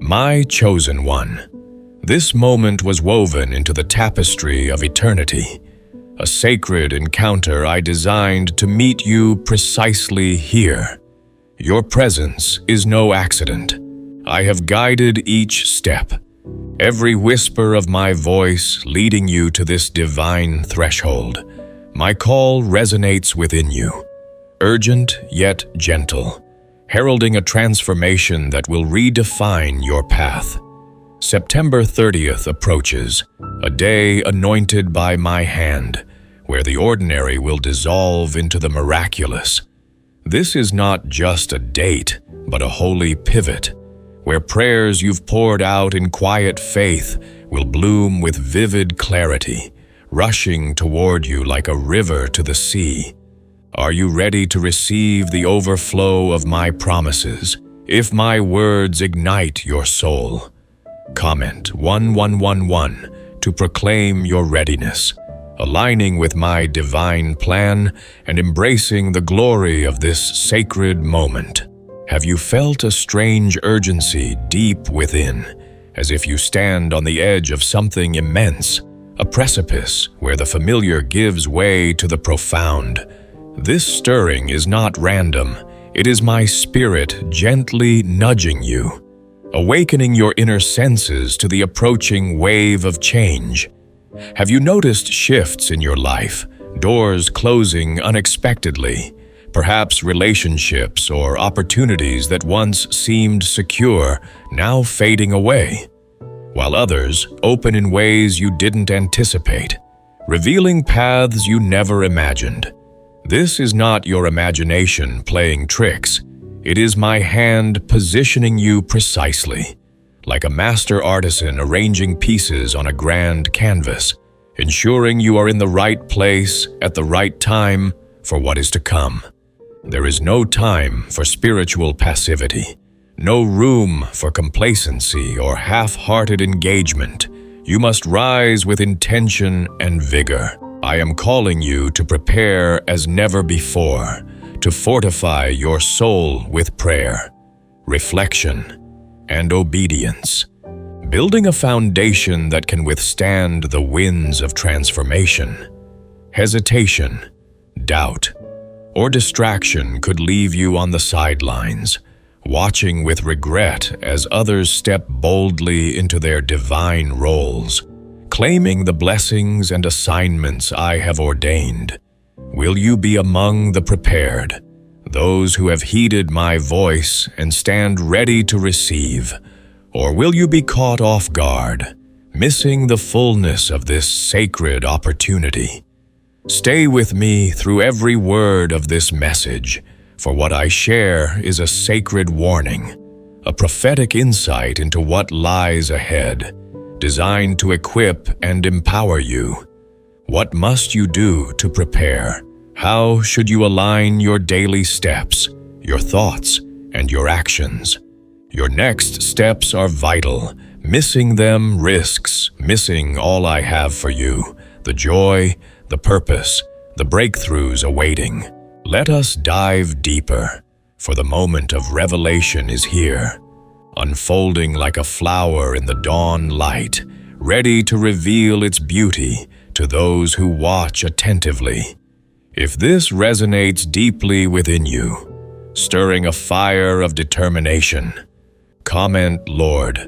My chosen one. This moment was woven into the tapestry of eternity, a sacred encounter I designed to meet you precisely here. Your presence is no accident. I have guided each step, every whisper of my voice leading you to this divine threshold. My call resonates within you, urgent yet gentle, heralding a transformation that will redefine your path. September 30th approaches, a day anointed by my hand, where the ordinary will dissolve into the miraculous. This is not just a date, but a holy pivot, where prayers you've poured out in quiet faith will bloom with vivid clarity, rushing toward you like a river to the sea. Are you ready to receive the overflow of my promises, if my words ignite your soul? Comment 1111 to proclaim your readiness, aligning with my divine plan and embracing the glory of this sacred moment. Have you felt a strange urgency deep within, as if you stand on the edge of something immense, a precipice where the familiar gives way to the profound? This stirring is not random. It is my spirit gently nudging you, awakening your inner senses to the approaching wave of change. Have you noticed shifts in your life, doors closing unexpectedly, perhaps relationships or opportunities that once seemed secure now fading away, while others open in ways you didn't anticipate, revealing paths you never imagined? This is not your imagination playing tricks. It is my hand positioning you precisely, like a master artisan arranging pieces on a grand canvas, ensuring you are in the right place at the right time for what is to come. There is no time for spiritual passivity, no room for complacency or half-hearted engagement. You must rise with intention and vigor. I am calling you to prepare as never before, to fortify your soul with prayer, reflection, and obedience, building a foundation that can withstand the winds of transformation. Hesitation, doubt, or distraction could leave you on the sidelines, watching with regret as others step boldly into their divine roles, claiming the blessings and assignments I have ordained. Will you be among the prepared, those who have heeded my voice and stand ready to receive? Or will you be caught off guard, missing the fullness of this sacred opportunity? Stay with me through every word of this message, for what I share is a sacred warning, a prophetic insight into what lies ahead, designed to equip and empower you. What must you do to prepare? How should you align your daily steps, your thoughts, and your actions? Your next steps are vital. Missing them risks missing all I have for you, the joy, the purpose, the breakthroughs awaiting. Let us dive deeper, for the moment of revelation is here, unfolding like a flower in the dawn light, ready to reveal its beauty to those who watch attentively. If this resonates deeply within you, stirring a fire of determination, comment, Lord,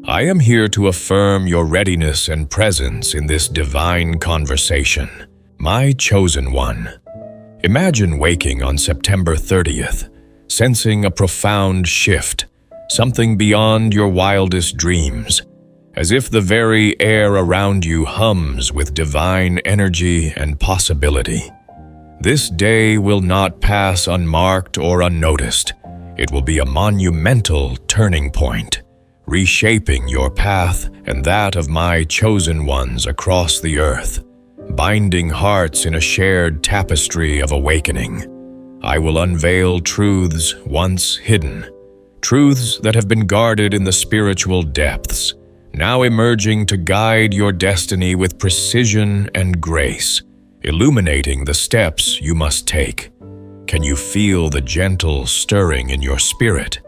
I am here to affirm your readiness and presence in this divine conversation. My chosen one. Imagine waking on September 30th, sensing a profound shift, something beyond your wildest dreams, as if the very air around you hums with divine energy and possibility. This day will not pass unmarked or unnoticed. It will be a monumental turning point, reshaping your path and that of my chosen ones across the earth, binding hearts in a shared tapestry of awakening. I will unveil truths once hidden, truths that have been guarded in the spiritual depths, now emerging to guide your destiny with precision and grace, illuminating the steps you must take. Can you feel the gentle stirring in your spirit?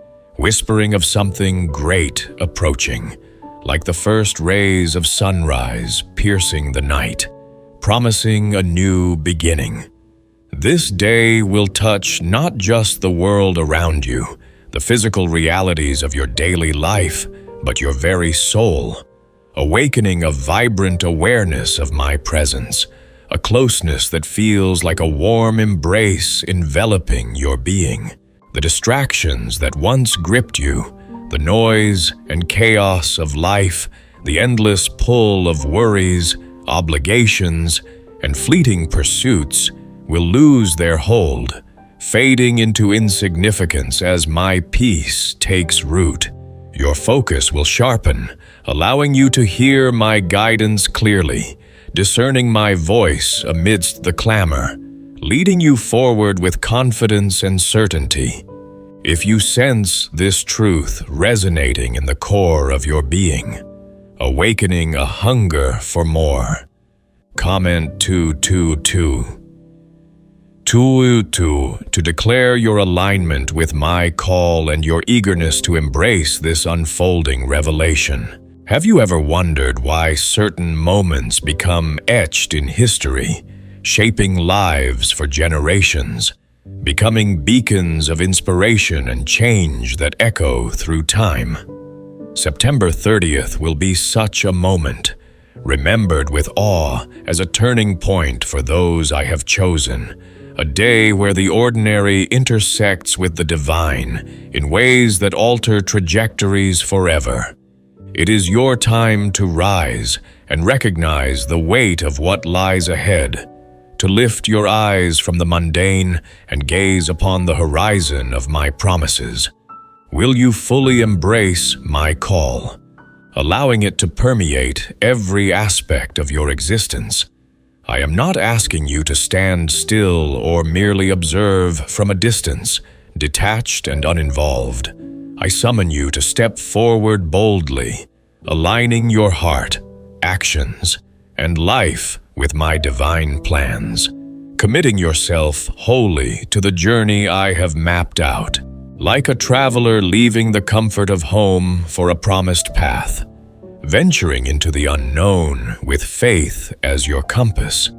whispering of something great approaching, like the first rays of sunrise piercing the night, promising a new beginning. This day will touch not just the world around you, the physical realities of your daily life, but your very soul, awakening a vibrant awareness of my presence, a closeness that feels like a warm embrace enveloping your being. The distractions that once gripped you, the noise and chaos of life, the endless pull of worries, obligations, and fleeting pursuits will lose their hold, fading into insignificance as my peace takes root. Your focus will sharpen, allowing you to hear my guidance clearly, discerning my voice amidst the clamor, leading you forward with confidence and certainty. If you sense this truth resonating in the core of your being, awakening a hunger for more, comment 222. To declare your alignment with my call and your eagerness to embrace this unfolding revelation. Have you ever wondered why certain moments become etched in history, shaping lives for generations, becoming beacons of inspiration and change that echo through time? September 30th will be such a moment, remembered with awe as a turning point for those I have chosen, a day where the ordinary intersects with the divine in ways that alter trajectories forever. It is your time to rise and recognize the weight of what lies ahead, to lift your eyes from the mundane and gaze upon the horizon of my promises. Will you fully embrace my call, allowing it to permeate every aspect of your existence? I am not asking you to stand still or merely observe from a distance, detached and uninvolved. I summon you to step forward boldly, aligning your heart, actions, and life with my divine plans, committing yourself wholly to the journey I have mapped out, like a traveler leaving the comfort of home for a promised path, venturing into the unknown with faith as your compass.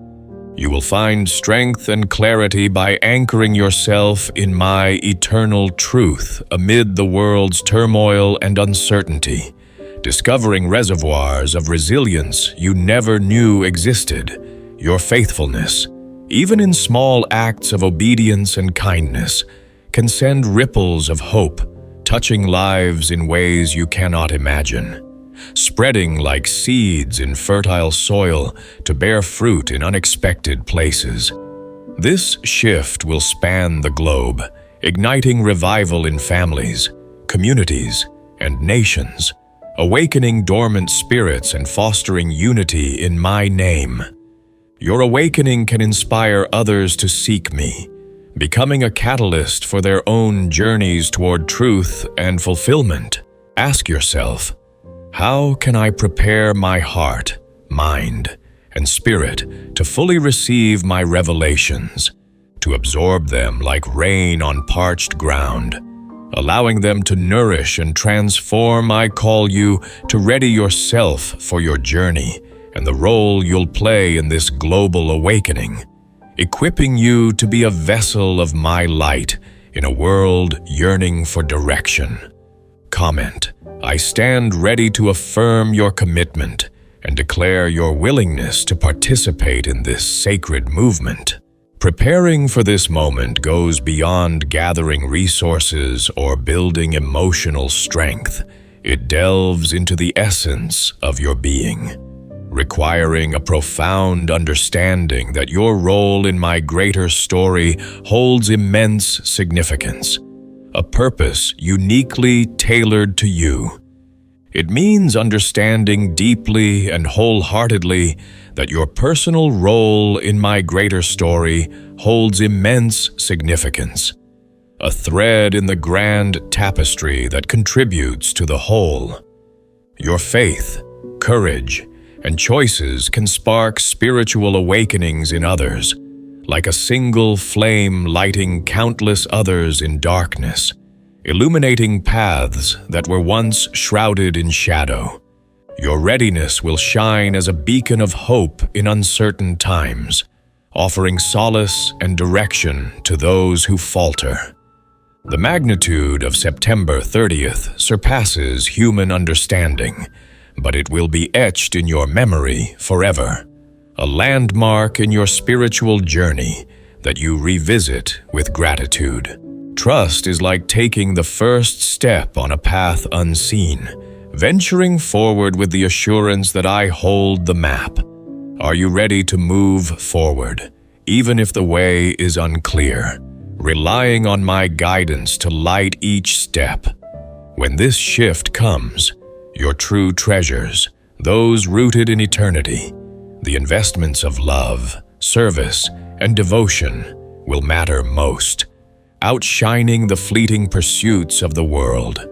You will find strength and clarity by anchoring yourself in my eternal truth amid the world's turmoil and uncertainty, discovering reservoirs of resilience you never knew existed. Your faithfulness, even in small acts of obedience and kindness, can send ripples of hope, touching lives in ways you cannot imagine, spreading like seeds in fertile soil to bear fruit in unexpected places. This shift will span the globe, igniting revival in families, communities, and nations, awakening dormant spirits and fostering unity in my name. Your awakening can inspire others to seek me, becoming a catalyst for their own journeys toward truth and fulfillment. Ask yourself, how can I prepare my heart, mind, and spirit to fully receive my revelations, to absorb them like rain on parched ground, allowing them to nourish and transform? I call you to ready yourself for your journey and the role you'll play in this global awakening, equipping you to be a vessel of my light in a world yearning for direction. Comment, I stand ready to affirm your commitment and declare your willingness to participate in this sacred movement. Preparing for this moment goes beyond gathering resources or building emotional strength. It delves into the essence of your being, requiring a profound understanding that your role in my greater story holds immense significance, a purpose uniquely tailored to you. It means understanding deeply and wholeheartedly that your personal role in my greater story holds immense significance, a thread in the grand tapestry that contributes to the whole. Your faith, courage, and choices can spark spiritual awakenings in others, like a single flame lighting countless others in darkness, illuminating paths that were once shrouded in shadow. Your readiness will shine as a beacon of hope in uncertain times, offering solace and direction to those who falter. The magnitude of September 30th surpasses human understanding, but it will be etched in your memory forever, a landmark in your spiritual journey that you revisit with gratitude. Trust is like taking the first step on a path unseen, venturing forward with the assurance that I hold the map. Are you ready to move forward, even if the way is unclear, relying on my guidance to light each step? When this shift comes, your true treasures, those rooted in eternity, the investments of love, service, and devotion, will matter most, outshining the fleeting pursuits of the world.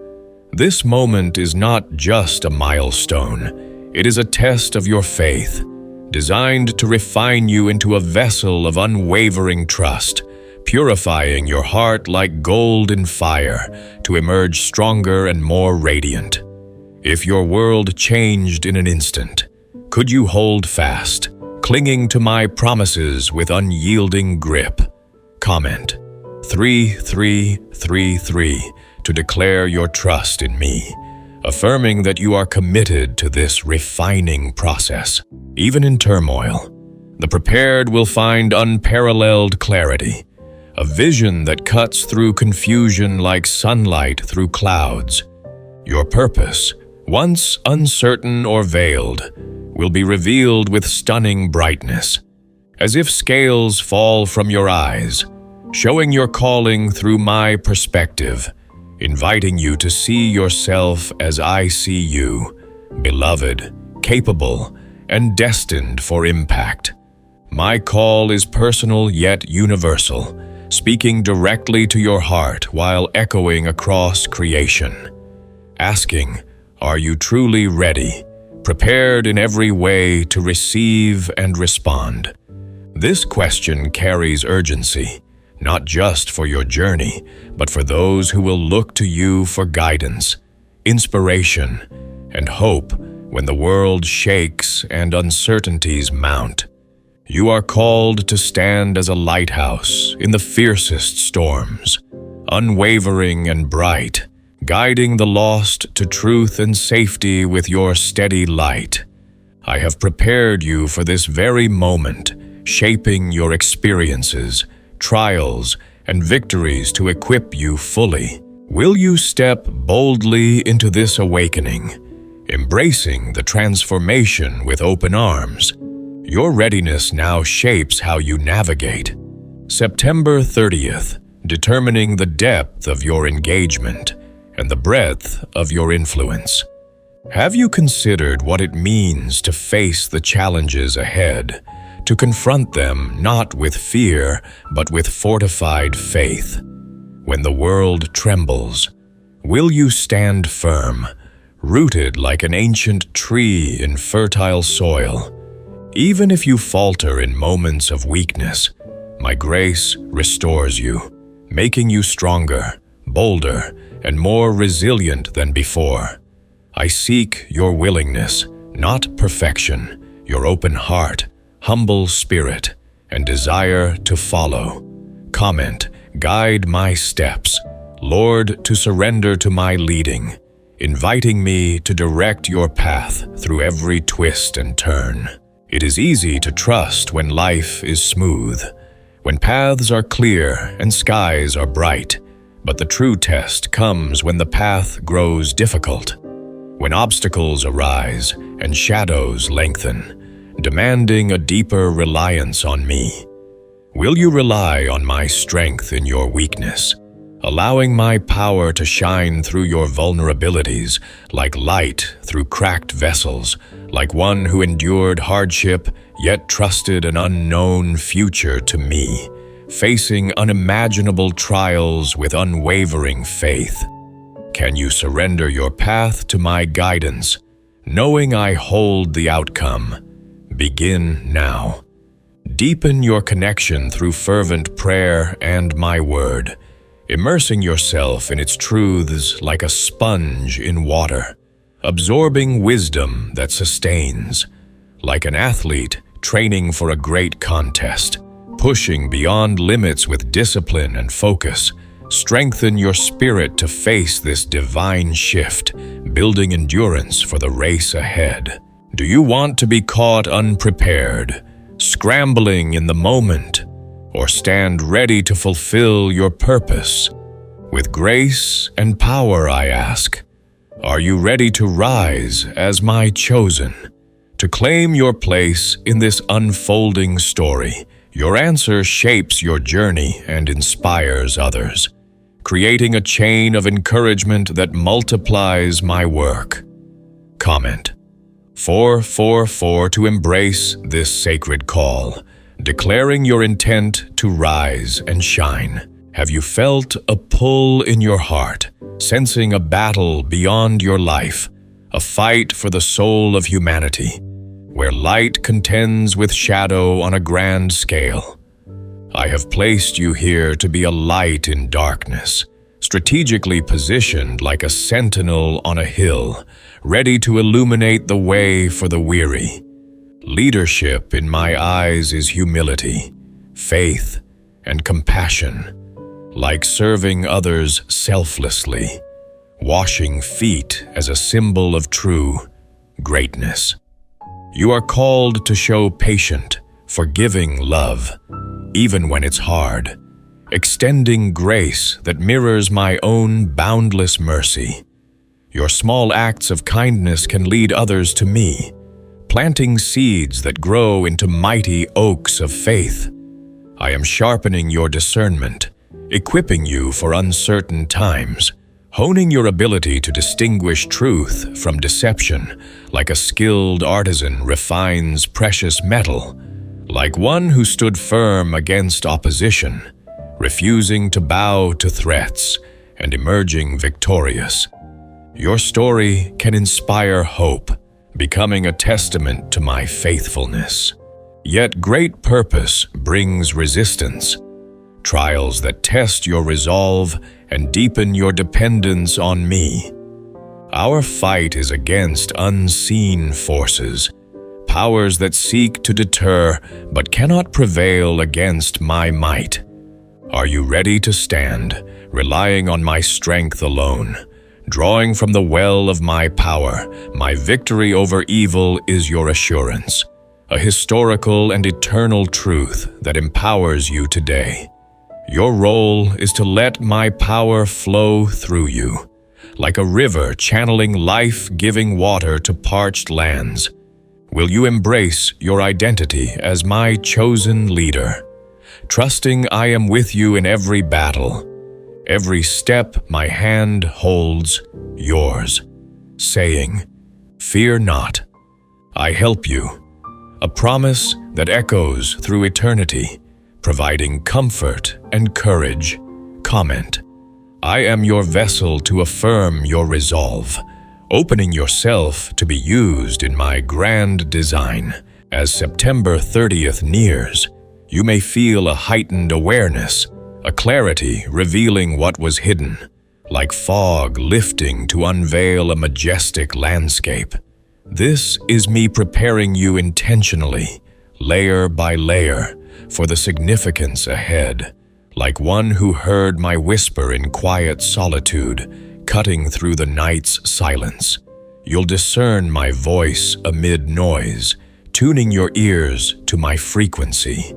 This moment is not just a milestone, it is a test of your faith, designed to refine you into a vessel of unwavering trust, purifying your heart like gold in fire to emerge stronger and more radiant. If your world changed in an instant, could you hold fast, clinging to my promises with unyielding grip? Comment 3333 to declare your trust in me, affirming that you are committed to this refining process. Even in turmoil, the prepared will find unparalleled clarity, a vision that cuts through confusion like sunlight through clouds. Your purpose, once uncertain or veiled, will be revealed with stunning brightness, as if scales fall from your eyes, showing your calling through my perspective, inviting you to see yourself as I see you, beloved, capable, and destined for impact. My call is personal yet universal, speaking directly to your heart while echoing across creation. Asking, are you truly ready, prepared in every way to receive and respond? This question carries urgency, not just for your journey, but for those who will look to you for guidance, inspiration, and hope when the world shakes and uncertainties mount. You are called to stand as a lighthouse in the fiercest storms, unwavering and bright, guiding the lost to truth and safety with your steady light. I have prepared you for this very moment, shaping your experiences, trials, and victories to equip you fully. Will you step boldly into this awakening, embracing the transformation with open arms? Your readiness now shapes how you navigate. September 30th, determining the depth of your engagement and the breadth of your influence. Have you considered what it means to face the challenges ahead, to confront them not with fear, but with fortified faith? When the world trembles, will you stand firm, rooted like an ancient tree in fertile soil? Even if you falter in moments of weakness, my grace restores you, making you stronger, bolder, and more resilient than before. I seek your willingness, not perfection, your open heart, humble spirit, and desire to follow. Comment, guide my steps, Lord, to surrender to my leading, inviting me to direct your path through every twist and turn. It is easy to trust when life is smooth, when paths are clear and skies are bright, but the true test comes when the path grows difficult, when obstacles arise and shadows lengthen, demanding a deeper reliance on me. Will you rely on my strength in your weakness, allowing my power to shine through your vulnerabilities like light through cracked vessels, like one who endured hardship yet trusted an unknown future to me, facing unimaginable trials with unwavering faith? Can you surrender your path to my guidance, knowing I hold the outcome? Begin now. Deepen your connection through fervent prayer and my word, immersing yourself in its truths like a sponge in water, absorbing wisdom that sustains, like an athlete training for a great contest, pushing beyond limits with discipline and focus. Strengthen your spirit to face this divine shift, building endurance for the race ahead. Do you want to be caught unprepared, scrambling in the moment, or stand ready to fulfill your purpose? With grace and power, I ask, are you ready to rise as my chosen, to claim your place in this unfolding story? Your answer shapes your journey and inspires others, creating a chain of encouragement that multiplies my work. Comment: 444 to embrace this sacred call, declaring your intent to rise and shine. Have you felt a pull in your heart, sensing a battle beyond your life, a fight for the soul of humanity, where light contends with shadow on a grand scale? I have placed you here to be a light in darkness, strategically positioned like a sentinel on a hill, ready to illuminate the way for the weary. Leadership in my eyes is humility, faith, and compassion, like serving others selflessly, washing feet as a symbol of true greatness. You are called to show patient, forgiving love, even when it's hard, extending grace that mirrors my own boundless mercy. Your small acts of kindness can lead others to me, planting seeds that grow into mighty oaks of faith. I am sharpening your discernment, equipping you for uncertain times, honing your ability to distinguish truth from deception, like a skilled artisan refines precious metal, like one who stood firm against opposition, refusing to bow to threats and emerging victorious. Your story can inspire hope, becoming a testament to my faithfulness. Yet great purpose brings resistance, trials that test your resolve and deepen your dependence on me. Our fight is against unseen forces, powers that seek to deter but cannot prevail against my might. Are you ready to stand, relying on my strength alone, drawing from the well of my power? My victory over evil is your assurance, a historical and eternal truth that empowers you today. Your role is to let my power flow through you, like a river channeling life-giving water to parched lands. Will you embrace your identity as my chosen leader, trusting I am with you in every battle, every step my hand holds yours, saying, "Fear not, I help you," a promise that echoes through eternity, providing comfort and courage. Comment: I am your vessel to affirm your resolve, opening yourself to be used in my grand design. As September 30th nears, you may feel a heightened awareness, a clarity revealing what was hidden, like fog lifting to unveil a majestic landscape. This is me preparing you intentionally, layer by layer, for the significance ahead, like one who heard my whisper in quiet solitude, cutting through the night's silence. You'll discern my voice amid noise, tuning your ears to my frequency.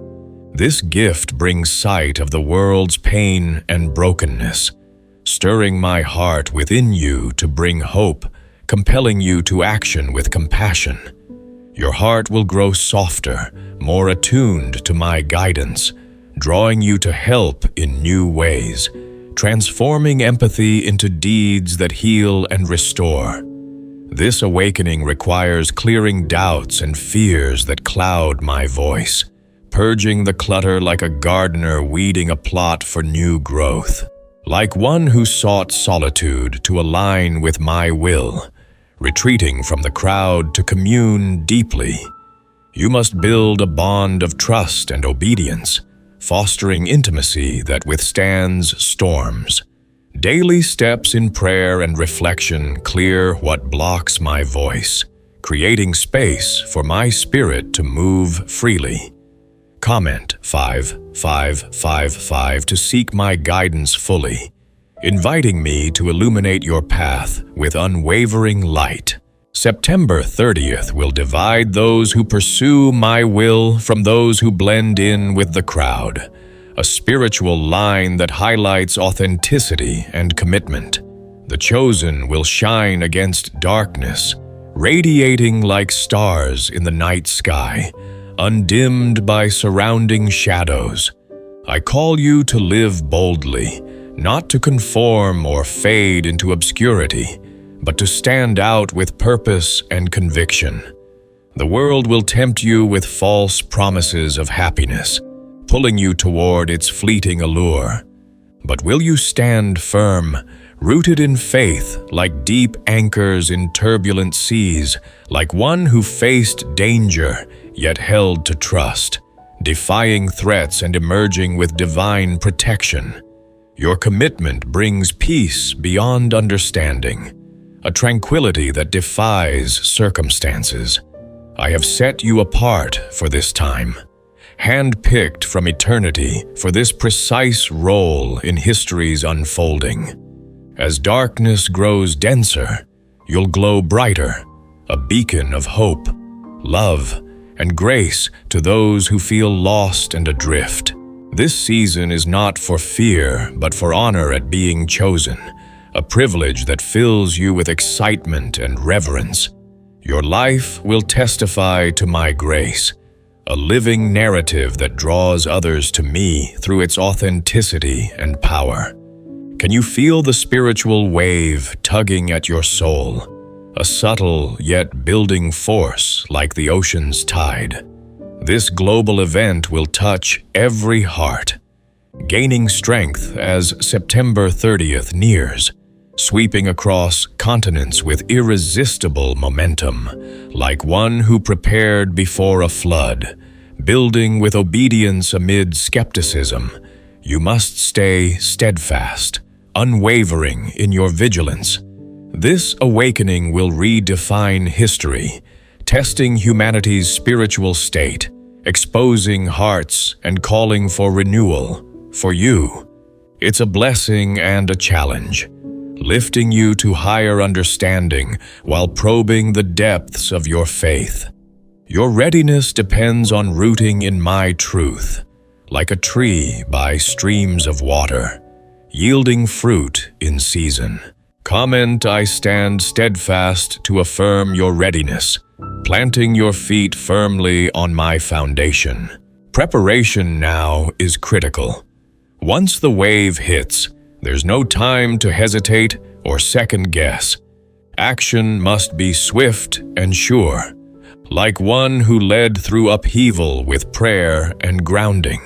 This gift brings sight of the world's pain and brokenness, stirring my heart within you to bring hope, compelling you to action with compassion. Your heart will grow softer, more attuned to my guidance, drawing you to help in new ways, transforming empathy into deeds that heal and restore. This awakening requires clearing doubts and fears that cloud my voice, purging the clutter like a gardener weeding a plot for new growth. Like one who sought solitude to align with my will, retreating from the crowd to commune deeply, you must build a bond of trust and obedience, fostering intimacy that withstands storms. Daily steps in prayer and reflection clear what blocks my voice, creating space for my spirit to move freely. Comment 5555 to seek my guidance fully, inviting me to illuminate your path with unwavering light. September 30th will divide those who pursue my will from those who blend in with the crowd, a spiritual line that highlights authenticity and commitment. The chosen will shine against darkness, radiating like stars in the night sky, undimmed by surrounding shadows. I call you to live boldly, not to conform or fade into obscurity, but to stand out with purpose and conviction. The world will tempt you with false promises of happiness, pulling you toward its fleeting allure. But will you stand firm, rooted in faith like deep anchors in turbulent seas, like one who faced danger yet held to trust, defying threats and emerging with divine protection? Your commitment brings peace beyond understanding, a tranquility that defies circumstances. I have set you apart for this time, hand-picked from eternity for this precise role in history's unfolding. As darkness grows denser, you'll glow brighter, a beacon of hope, love, and grace to those who feel lost and adrift. This season is not for fear, but for honor at being chosen, a privilege that fills you with excitement and reverence. Your life will testify to my grace, a living narrative that draws others to me through its authenticity and power. Can you feel the spiritual wave tugging at your soul, a subtle yet building force like the ocean's tide? This global event will touch every heart, gaining strength as September 30th nears, sweeping across continents with irresistible momentum, like one who prepared before a flood, building with obedience amid skepticism. You must stay steadfast, unwavering in your vigilance. This awakening will redefine history, testing humanity's spiritual state, exposing hearts and calling for renewal. For you, it's a blessing and a challenge, lifting you to higher understanding while probing the depths of your faith. Your readiness depends on rooting in my truth, like a tree by streams of water, yielding fruit in season. Comment I stand steadfast to affirm your readiness, planting your feet firmly on my foundation. Preparation now is critical. Once the wave hits, there's no time to hesitate or second guess. Action must be swift and sure, like one who led through upheaval with prayer and grounding,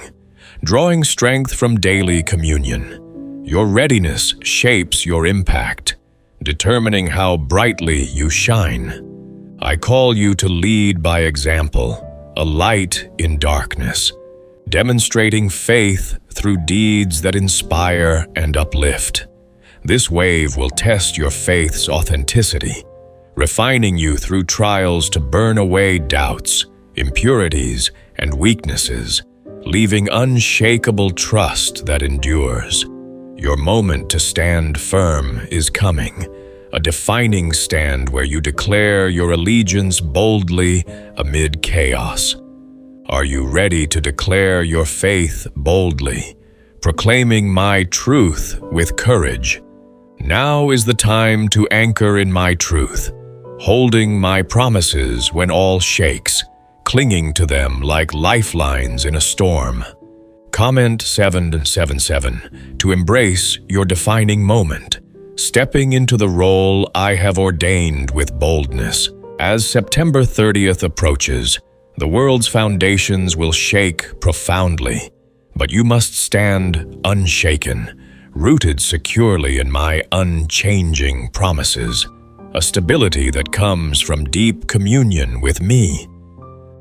drawing strength from daily communion. Your readiness shapes your impact, determining how brightly you shine. I call you to lead by example, a light in darkness, demonstrating faith through deeds that inspire and uplift. This wave will test your faith's authenticity, refining you through trials to burn away doubts, impurities, and weaknesses, leaving unshakable trust that endures. Your moment to stand firm is coming, a defining stand where you declare your allegiance boldly amid chaos. Are you ready to declare your faith boldly, proclaiming my truth with courage? Now is the time to anchor in my truth, holding my promises when all shakes, clinging to them like lifelines in a storm. Comment 777 to embrace your defining moment, stepping into the role I have ordained with boldness. As September 30th approaches, the world's foundations will shake profoundly, but you must stand unshaken, rooted securely in my unchanging promises, a stability that comes from deep communion with me.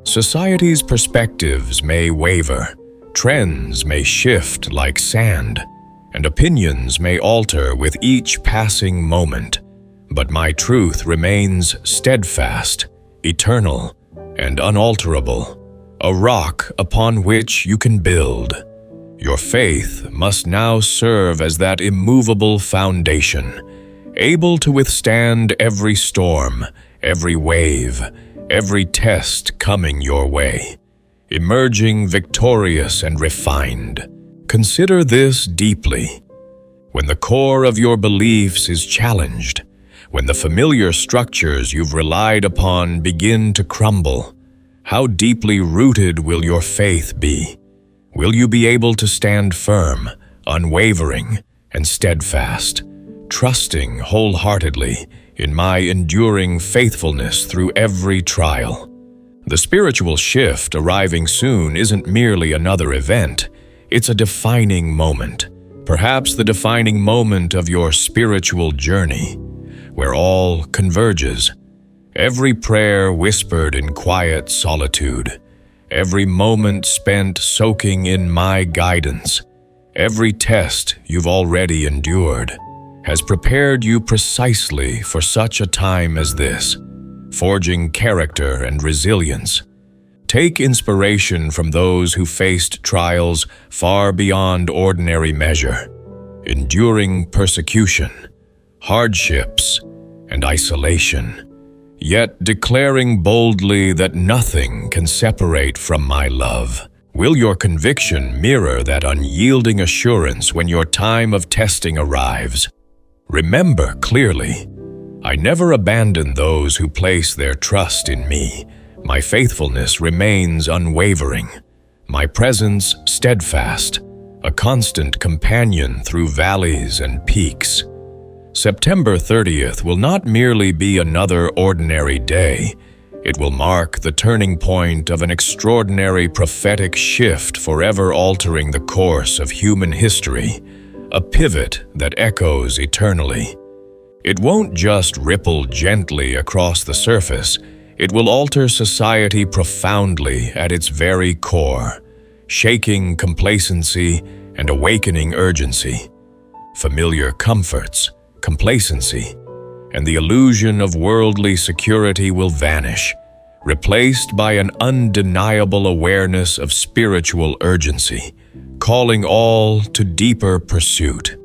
Society's perspectives may waver, Trends may shift like sand, and opinions may alter with each passing moment, but my truth remains steadfast, eternal, and unalterable, a rock upon which you can build. Your faith must now serve as that immovable foundation, able to withstand every storm, every wave, every test coming your way, emerging victorious and refined. Consider this deeply. When the core of your beliefs is challenged, when the familiar structures you've relied upon begin to crumble, how deeply rooted will your faith be? Will you be able to stand firm, unwavering, and steadfast, trusting wholeheartedly in my enduring faithfulness through every trial? The spiritual shift arriving soon isn't merely another event, it's a defining moment, perhaps the defining moment of your spiritual journey, where all converges. Every prayer whispered in quiet solitude, every moment spent soaking in my guidance, every test you've already endured, has prepared you precisely for such a time as this, forging character and resilience. Take inspiration from those who faced trials far beyond ordinary measure, enduring persecution, hardships, and isolation, yet declaring boldly that nothing can separate from my love. Will your conviction mirror that unyielding assurance when your time of testing arrives? Remember clearly, I never abandon those who place their trust in me. My faithfulness remains unwavering, my presence steadfast, a constant companion through valleys and peaks. September 30th will not merely be another ordinary day. It will mark the turning point of an extraordinary prophetic shift forever altering the course of human history, a pivot that echoes eternally. It won't just ripple gently across the surface, it will alter society profoundly at its very core, shaking complacency and awakening urgency. Familiar comforts, complacency, and the illusion of worldly security will vanish, replaced by an undeniable awareness of spiritual urgency, calling all to deeper pursuit.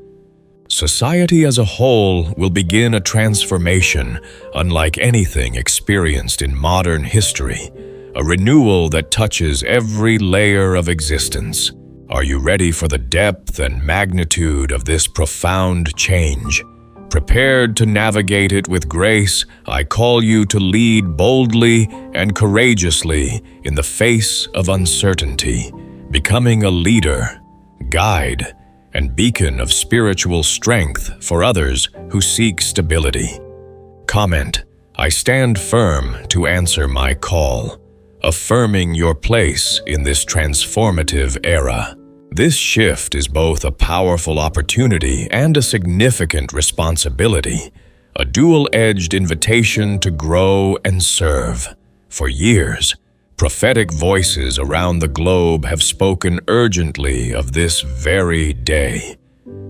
Society as a whole will begin a transformation unlike anything experienced in modern history, a renewal that touches every layer of existence. Are you ready for the depth and magnitude of this profound change? Prepared to navigate it with grace, I call you to lead boldly and courageously in the face of uncertainty, becoming a leader, guide, and beacon of spiritual strength for others who seek stability. Comment, I stand firm to answer my call, affirming your place in this transformative era. This shift is both a powerful opportunity and a significant responsibility, a dual-edged invitation to grow and serve. For years, prophetic voices around the globe have spoken urgently of this very day.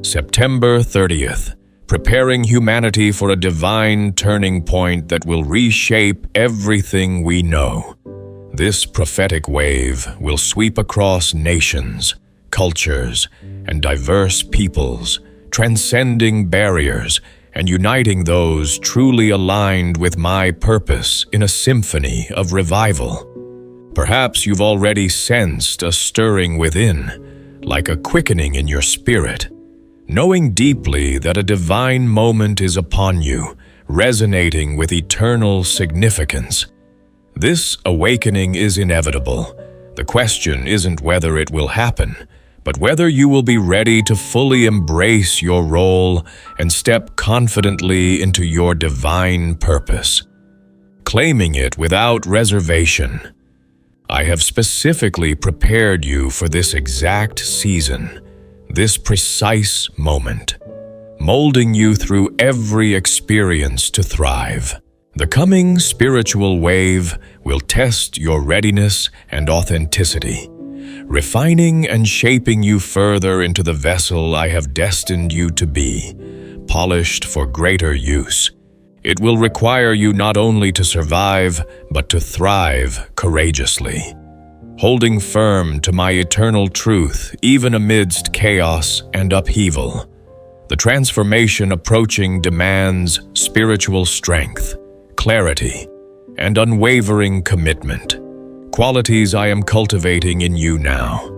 September 30th, preparing humanity for a divine turning point that will reshape everything we know. This prophetic wave will sweep across nations, cultures, and diverse peoples, transcending barriers and uniting those truly aligned with my purpose in a symphony of revival. Perhaps you've already sensed a stirring within, like a quickening in your spirit, knowing deeply that a divine moment is upon you, resonating with eternal significance. This awakening is inevitable. The question isn't whether it will happen, but whether you will be ready to fully embrace your role and step confidently into your divine purpose, claiming it without reservation. I have specifically prepared you for this exact season, this precise moment, molding you through every experience to thrive. The coming spiritual wave will test your readiness and authenticity, refining and shaping you further into the vessel I have destined you to be, polished for greater use. It will require you not only to survive, but to thrive courageously, holding firm to my eternal truth even amidst chaos and upheaval. The transformation approaching demands spiritual strength, clarity, and unwavering commitment, qualities I am cultivating in you now.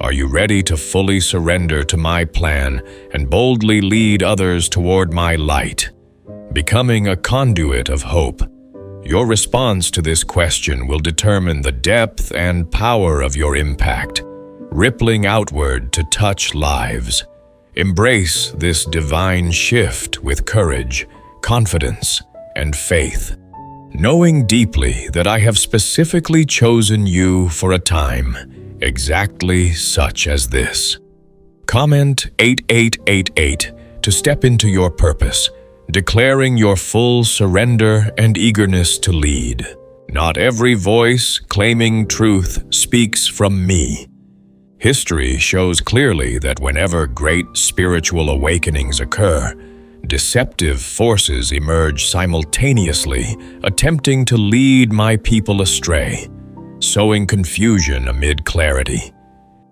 Are you ready to fully surrender to my plan and boldly lead others toward my light, becoming a conduit of hope? Your response to this question will determine the depth and power of your impact, rippling outward to touch lives. Embrace this divine shift with courage, confidence, and faith, knowing deeply that I have specifically chosen you for a time exactly such as this. Comment 8888 to step into your purpose, declaring your full surrender and eagerness to lead. Not every voice claiming truth speaks from me. History shows clearly that whenever great spiritual awakenings occur, deceptive forces emerge simultaneously, attempting to lead my people astray, sowing confusion amid clarity.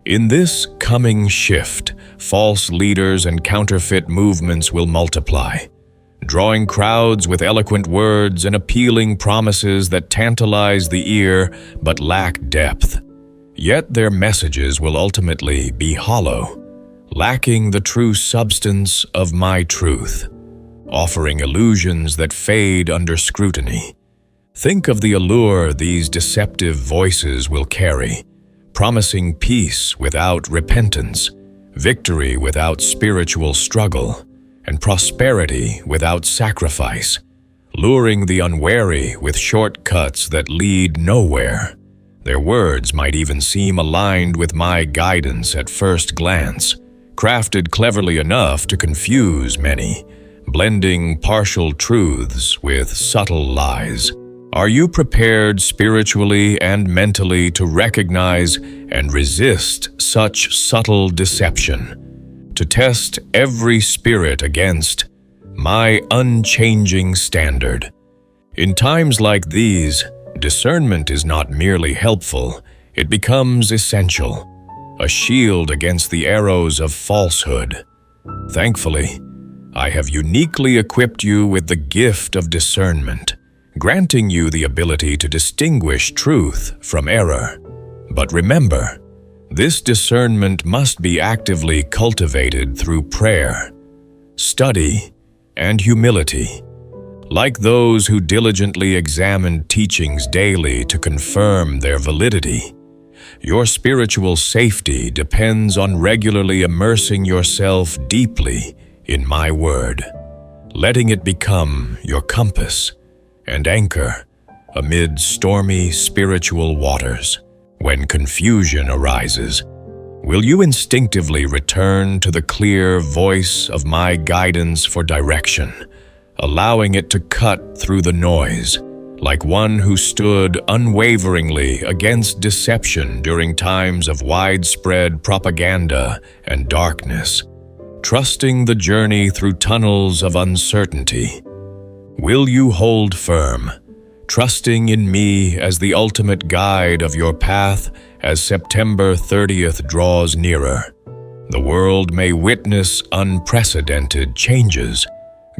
In this coming shift, false leaders and counterfeit movements will multiply, drawing crowds with eloquent words and appealing promises that tantalize the ear but lack depth. Yet their messages will ultimately be hollow, lacking the true substance of my truth, offering illusions that fade under scrutiny. Think of the allure these deceptive voices will carry, promising peace without repentance, victory without spiritual struggle, and prosperity without sacrifice, luring the unwary with shortcuts that lead nowhere. Their words might even seem aligned with my guidance at first glance, crafted cleverly enough to confuse many, blending partial truths with subtle lies. Are you prepared spiritually and mentally to recognize and resist such subtle deception, to test every spirit against my unchanging standard? In times like these, discernment is not merely helpful, it becomes essential, a shield against the arrows of falsehood. Thankfully, I have uniquely equipped you with the gift of discernment, granting you the ability to distinguish truth from error. But remember, this discernment must be actively cultivated through prayer, study, and humility. Like those who diligently examine teachings daily to confirm their validity, your spiritual safety depends on regularly immersing yourself deeply in my word, letting it become your compass and anchor amid stormy spiritual waters. When confusion arises, will you instinctively return to the clear voice of my guidance for direction, allowing it to cut through the noise, like one who stood unwaveringly against deception during times of widespread propaganda and darkness, trusting the journey through tunnels of uncertainty? Will you hold firm, trusting in me as the ultimate guide of your path as September 30th draws nearer? The world may witness unprecedented changes,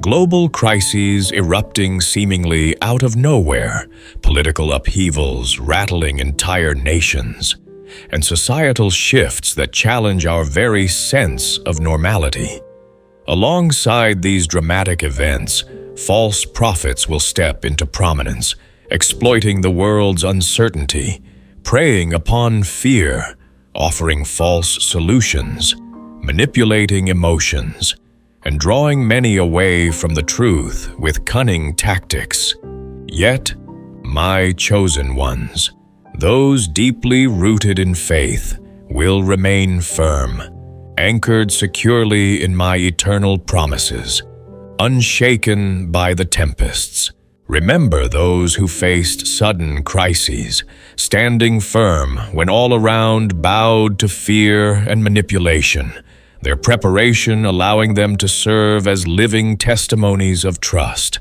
global crises erupting seemingly out of nowhere, political upheavals rattling entire nations, and societal shifts that challenge our very sense of normality. Alongside these dramatic events, false prophets will step into prominence, exploiting the world's uncertainty, preying upon fear, offering false solutions, manipulating emotions, and drawing many away from the truth with cunning tactics. Yet, my chosen ones, those deeply rooted in faith, will remain firm, anchored securely in my eternal promises, unshaken by the tempests, Remember those who faced sudden crises, standing firm when all around bowed to fear and manipulation, their preparation allowing them to serve as living testimonies of trust.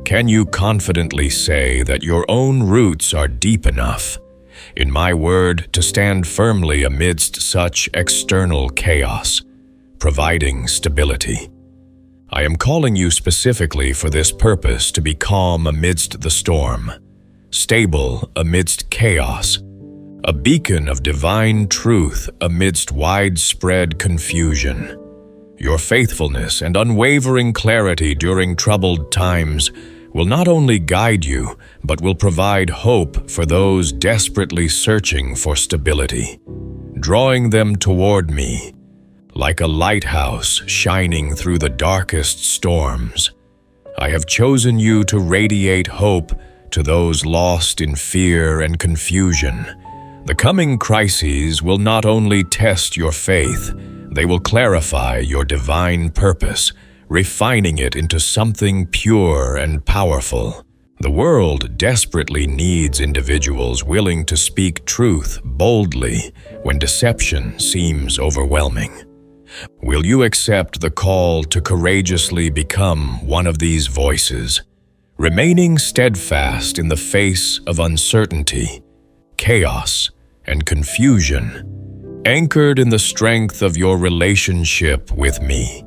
Can you confidently say that your own roots are deep enough, in my word, to stand firmly amidst such external chaos, providing stability? I am calling you specifically for this purpose to be calm amidst the storm, stable amidst chaos, a beacon of divine truth amidst widespread confusion. Your faithfulness and unwavering clarity during troubled times will not only guide you, but will provide hope for those desperately searching for stability, drawing them toward me, like a lighthouse shining through the darkest storms. I have chosen you to radiate hope to those lost in fear and confusion. The coming crises will not only test your faith, they will clarify your divine purpose, refining it into something pure and powerful. The world desperately needs individuals willing to speak truth boldly when deception seems overwhelming. Will you accept the call to courageously become one of these voices, remaining steadfast in the face of uncertainty, chaos, and confusion, anchored in the strength of your relationship with me?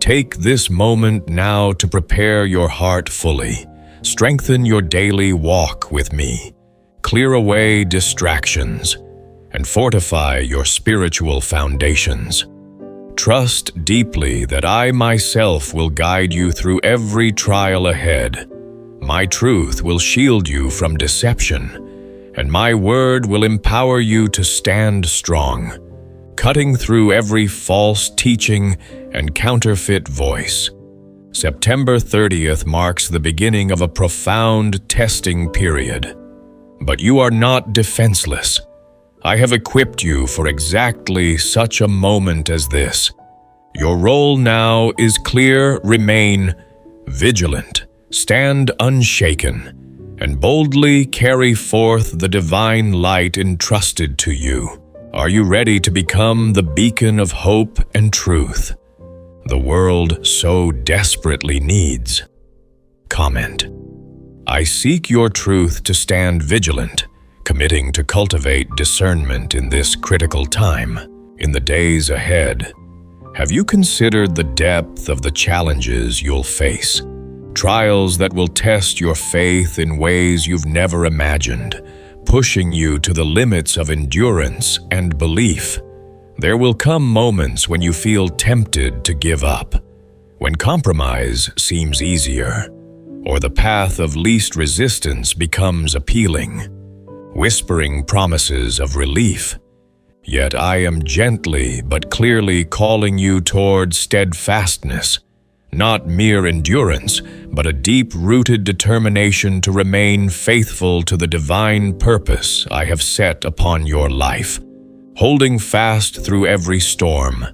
Take this moment now to prepare your heart fully, strengthen your daily walk with me, clear away distractions, and fortify your spiritual foundations. Trust deeply that I myself will guide you through every trial ahead. My truth will shield you from deception, and my word will empower you to stand strong, cutting through every false teaching and counterfeit voice. September 30th marks the beginning of a profound testing period. But you are not defenseless. I have equipped you for exactly such a moment as this. Your role now is clear: remain vigilant, stand unshaken, and boldly carry forth the divine light entrusted to you. Are you ready to become the beacon of hope and truth the world so desperately needs? Comment: I seek your truth to stand vigilant, committing to cultivate discernment in this critical time. In the days ahead, have you considered the depth of the challenges you'll face? Trials that will test your faith in ways you've never imagined, pushing you to the limits of endurance and belief. There will come moments when you feel tempted to give up, when compromise seems easier, or the path of least resistance becomes appealing, whispering promises of relief. Yet I am gently but clearly calling you toward steadfastness, not mere endurance, but a deep-rooted determination to remain faithful to the divine purpose I have set upon your life, holding fast through every storm,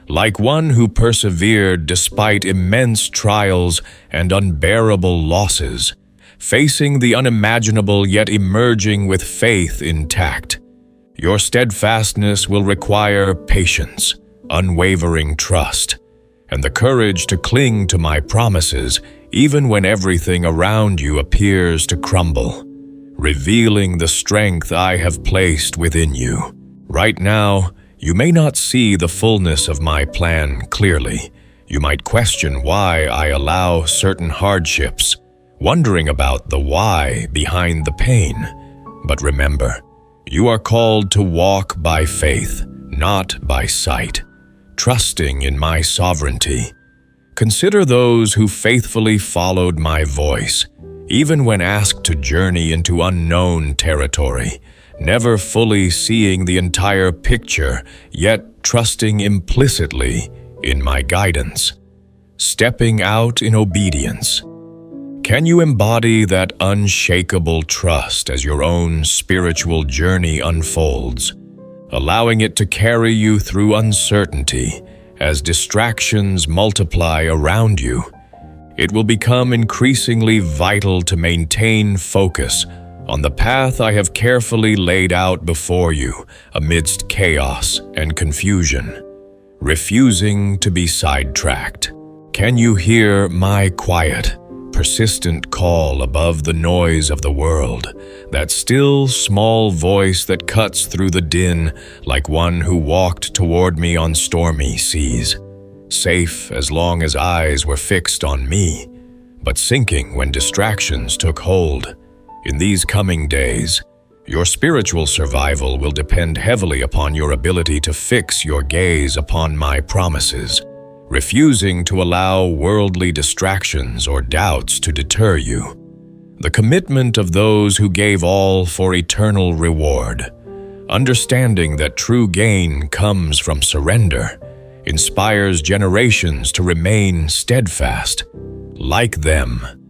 like one who persevered despite immense trials and unbearable losses, facing the unimaginable yet emerging with faith intact. Your steadfastness will require patience, unwavering trust, and the courage to cling to my promises even when everything around you appears to crumble, revealing the strength I have placed within you. Right now, you may not see the fullness of my plan clearly. You might question why I allow certain hardships, wondering about the why behind the pain. But remember, you are called to walk by faith, not by sight, trusting in my sovereignty. Consider those who faithfully followed my voice, even when asked to journey into unknown territory, never fully seeing the entire picture, yet trusting implicitly in my guidance, stepping out in obedience. Can you embody that unshakable trust as your own spiritual journey unfolds, allowing it to carry you through uncertainty as distractions multiply around you? it will become increasingly vital to maintain focus on the path I have carefully laid out before you amidst chaos and confusion, refusing to be sidetracked. Can you hear my quiet, persistent call above the noise of the world, that still, small voice that cuts through the din like one who walked toward me on stormy seas, safe as long as eyes were fixed on me, but sinking when distractions took hold? In these coming days, your spiritual survival will depend heavily upon your ability to fix your gaze upon my promises, refusing to allow worldly distractions or doubts to deter you. The commitment of those who gave all for eternal reward, understanding that true gain comes from surrender, inspires generations to remain steadfast. Like them,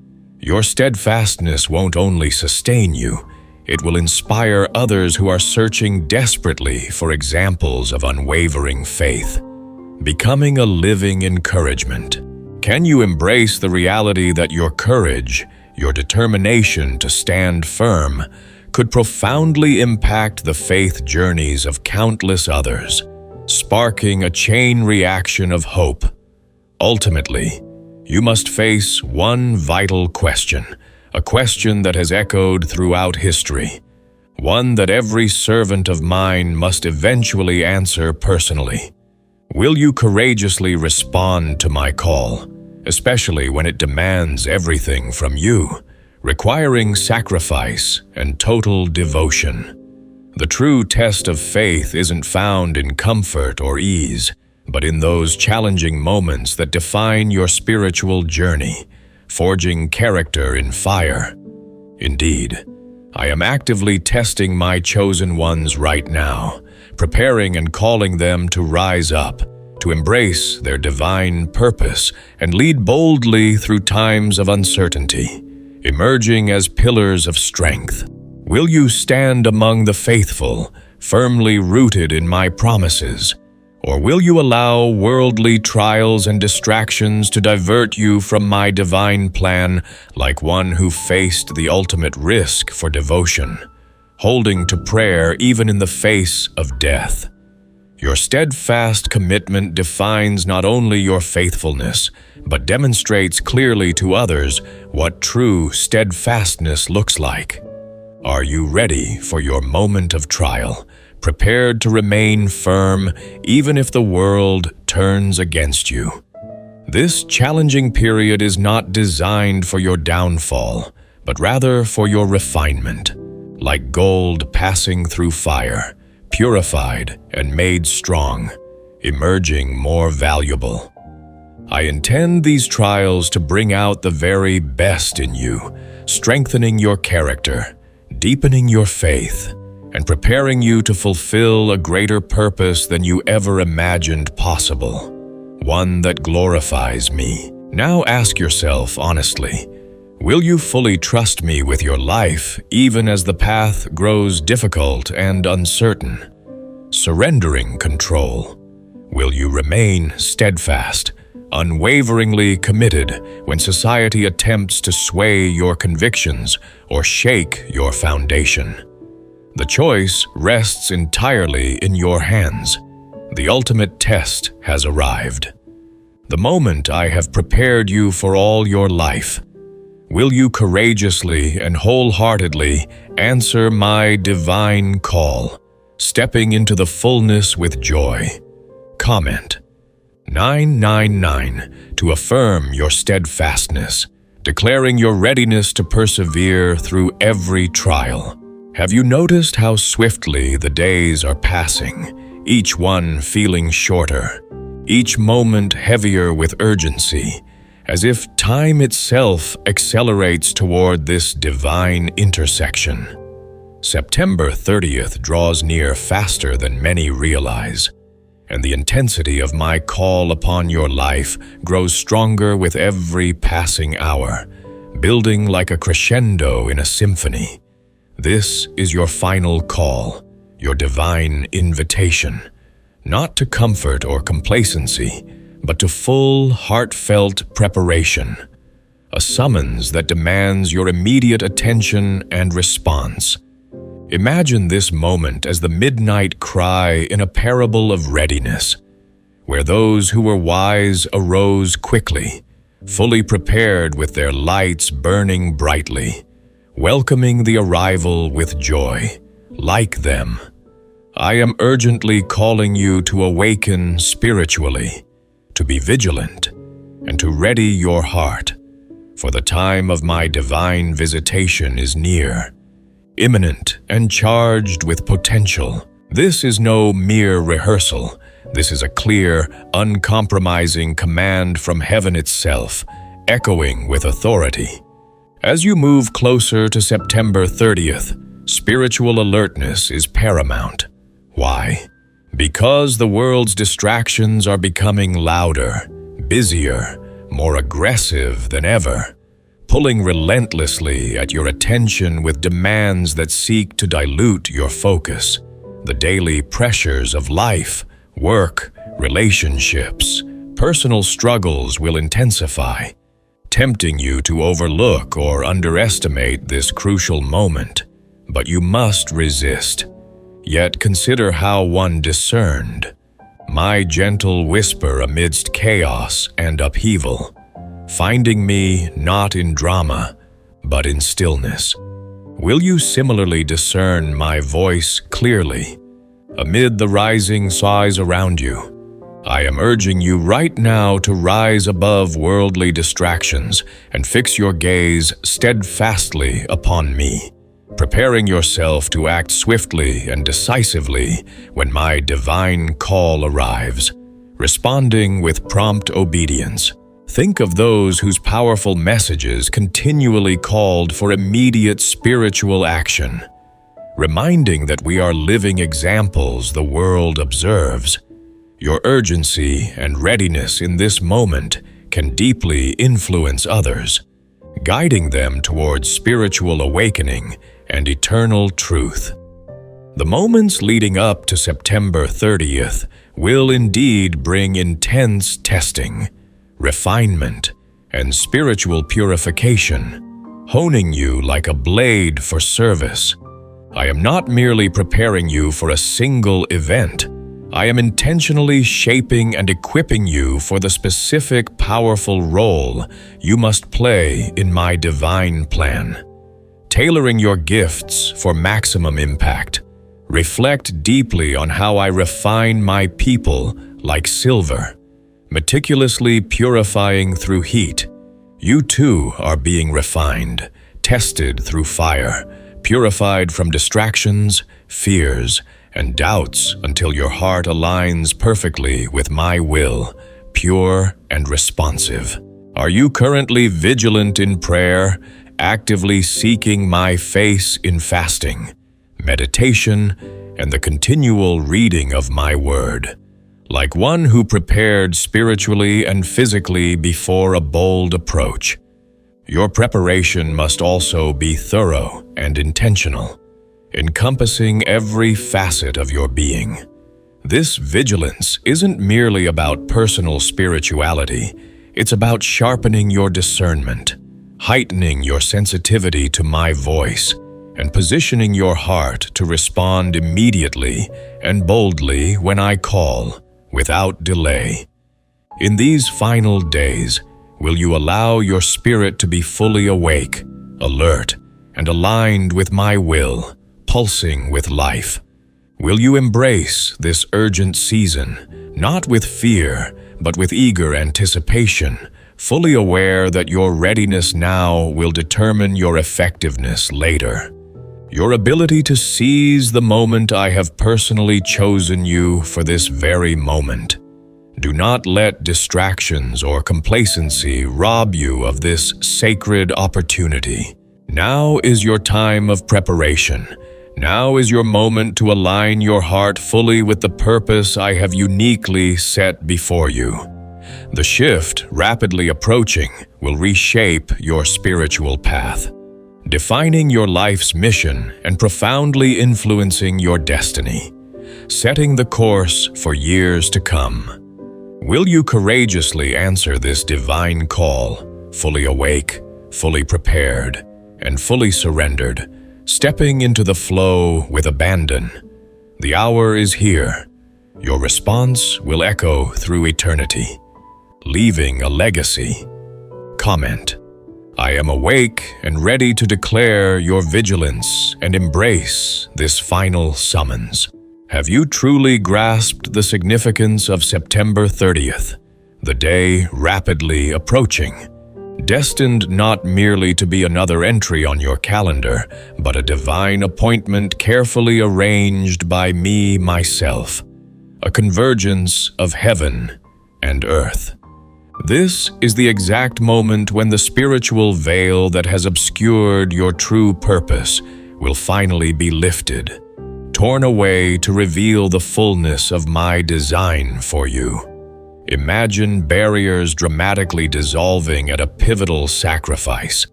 your steadfastness won't only sustain you, it will inspire others who are searching desperately for examples of unwavering faith, becoming a living encouragement. Can you embrace the reality that your courage, your determination to stand firm, could profoundly impact the faith journeys of countless others, sparking a chain reaction of hope? Ultimately, you must face one vital question, a question that has echoed throughout history, one that every servant of mine must eventually answer personally. Will you courageously respond to my call, especially when it demands everything from you, requiring sacrifice and total devotion? The true test of faith isn't found in comfort or ease, but in those challenging moments that define your spiritual journey, forging character in fire. Indeed, I am actively testing my chosen ones right now, preparing and calling them to rise up, to embrace their divine purpose and lead boldly through times of uncertainty, emerging as pillars of strength. Will you stand among the faithful, firmly rooted in my promises? Or will you allow worldly trials and distractions to divert you from my divine plan like one who faced the ultimate risk for devotion, holding to prayer even in the face of death? Your steadfast commitment defines not only your faithfulness, but demonstrates clearly to others what true steadfastness looks like. Are you ready for your moment of trial, prepared to remain firm even if the world turns against you? This challenging period is not designed for your downfall, but rather for your refinement, like gold passing through fire, purified and made strong, emerging more valuable. I intend these trials to bring out the very best in you, strengthening your character, deepening your faith, and preparing you to fulfill a greater purpose than you ever imagined possible, one that glorifies me. Now ask yourself honestly, will you fully trust me with your life even as the path grows difficult and uncertain? Surrendering control. Will you remain steadfast, unwaveringly committed when society attempts to sway your convictions or shake your foundation? The choice rests entirely in your hands. The ultimate test has arrived. The moment I have prepared you for all your life. Will you courageously and wholeheartedly answer my divine call, stepping into the fullness with joy? Comment 999 to affirm your steadfastness, declaring your readiness to persevere through every trial. Have you noticed how swiftly the days are passing, each one feeling shorter, each moment heavier with urgency, as if time itself accelerates toward this divine intersection? September 30th draws near faster than many realize, and the intensity of my call upon your life grows stronger with every passing hour, building like a crescendo in a symphony. This is your final call, your divine invitation, not to comfort or complacency, but to full, heartfelt preparation. a summons that demands your immediate attention and response. Imagine this moment as the midnight cry in a parable of readiness, where those who were wise arose quickly, fully prepared with their lights burning brightly, welcoming the arrival with joy. Like them, I am urgently calling you to awaken spiritually, to be vigilant, and to ready your heart, for the time of my divine visitation is near, imminent and charged with potential. This is no mere rehearsal. This is a clear, uncompromising command from heaven itself, echoing with authority. As you move closer to September 30th, spiritual alertness is paramount. Why? Because the world's distractions are becoming louder, busier, more aggressive than ever, pulling relentlessly at your attention with demands that seek to dilute your focus. The daily pressures of life, work, relationships, personal struggles will intensify, tempting you to overlook or underestimate this crucial moment. But you must resist. Yet consider how one discerned, my gentle whisper amidst chaos and upheaval, finding me not in drama, but in stillness. Will you similarly discern my voice clearly, amid the rising sighs around you? I am urging you right now to rise above worldly distractions and fix your gaze steadfastly upon me, preparing yourself to act swiftly and decisively when my divine call arrives, responding with prompt obedience. Think of those whose powerful messages continually called for immediate spiritual action, reminding that we are living examples the world observes. Your urgency and readiness in this moment can deeply influence others, guiding them towards spiritual awakening and eternal truth. The moments leading up to September 30th will indeed bring intense testing, refinement, and spiritual purification, honing you like a blade for service. I am not merely preparing you for a single event. I am intentionally shaping and equipping you for the specific, powerful role you must play in my divine plan. Tailoring your gifts for maximum impact, reflect deeply on how I refine my people like silver, meticulously purifying through heat. You too are being refined, tested through fire, purified from distractions, fears, and doubts until your heart aligns perfectly with my will, pure and responsive. Are you currently vigilant in prayer, actively seeking my face in fasting, meditation, and the continual reading of my word? Like one who prepared spiritually and physically before a bold approach, your preparation must also be thorough and intentional, encompassing every facet of your being. This vigilance isn't merely about personal spirituality, it's about sharpening your discernment, heightening your sensitivity to my voice, and positioning your heart to respond immediately and boldly when I call, without delay. In these final days, will you allow your spirit to be fully awake, alert, and aligned with my will, pulsing with life? Will you embrace this urgent season, not with fear, but with eager anticipation, fully aware that your readiness now will determine your effectiveness later? Your ability to seize the moment I have personally chosen you for this very moment. Do not let distractions or complacency rob you of this sacred opportunity. Now is your time of preparation. Now is your moment to align your heart fully with the purpose I have uniquely set before you. The shift, rapidly approaching, will reshape your spiritual path, defining your life's mission and profoundly influencing your destiny, setting the course for years to come. Will you courageously answer this divine call, fully awake, fully prepared, and fully surrendered, stepping into the flow with abandon. The hour is here. Your response will echo through eternity, leaving a legacy. Comment: I am awake and ready to declare your vigilance and embrace this final summons. Have you truly grasped the significance of September 30th, the day rapidly approaching? Destined not merely to be another entry on your calendar, but a divine appointment carefully arranged by me myself, a convergence of heaven and earth. This is the exact moment when the spiritual veil that has obscured your true purpose will finally be lifted, torn away to reveal the fullness of my design for you. Imagine barriers dramatically dissolving at a pivotal sacrifice,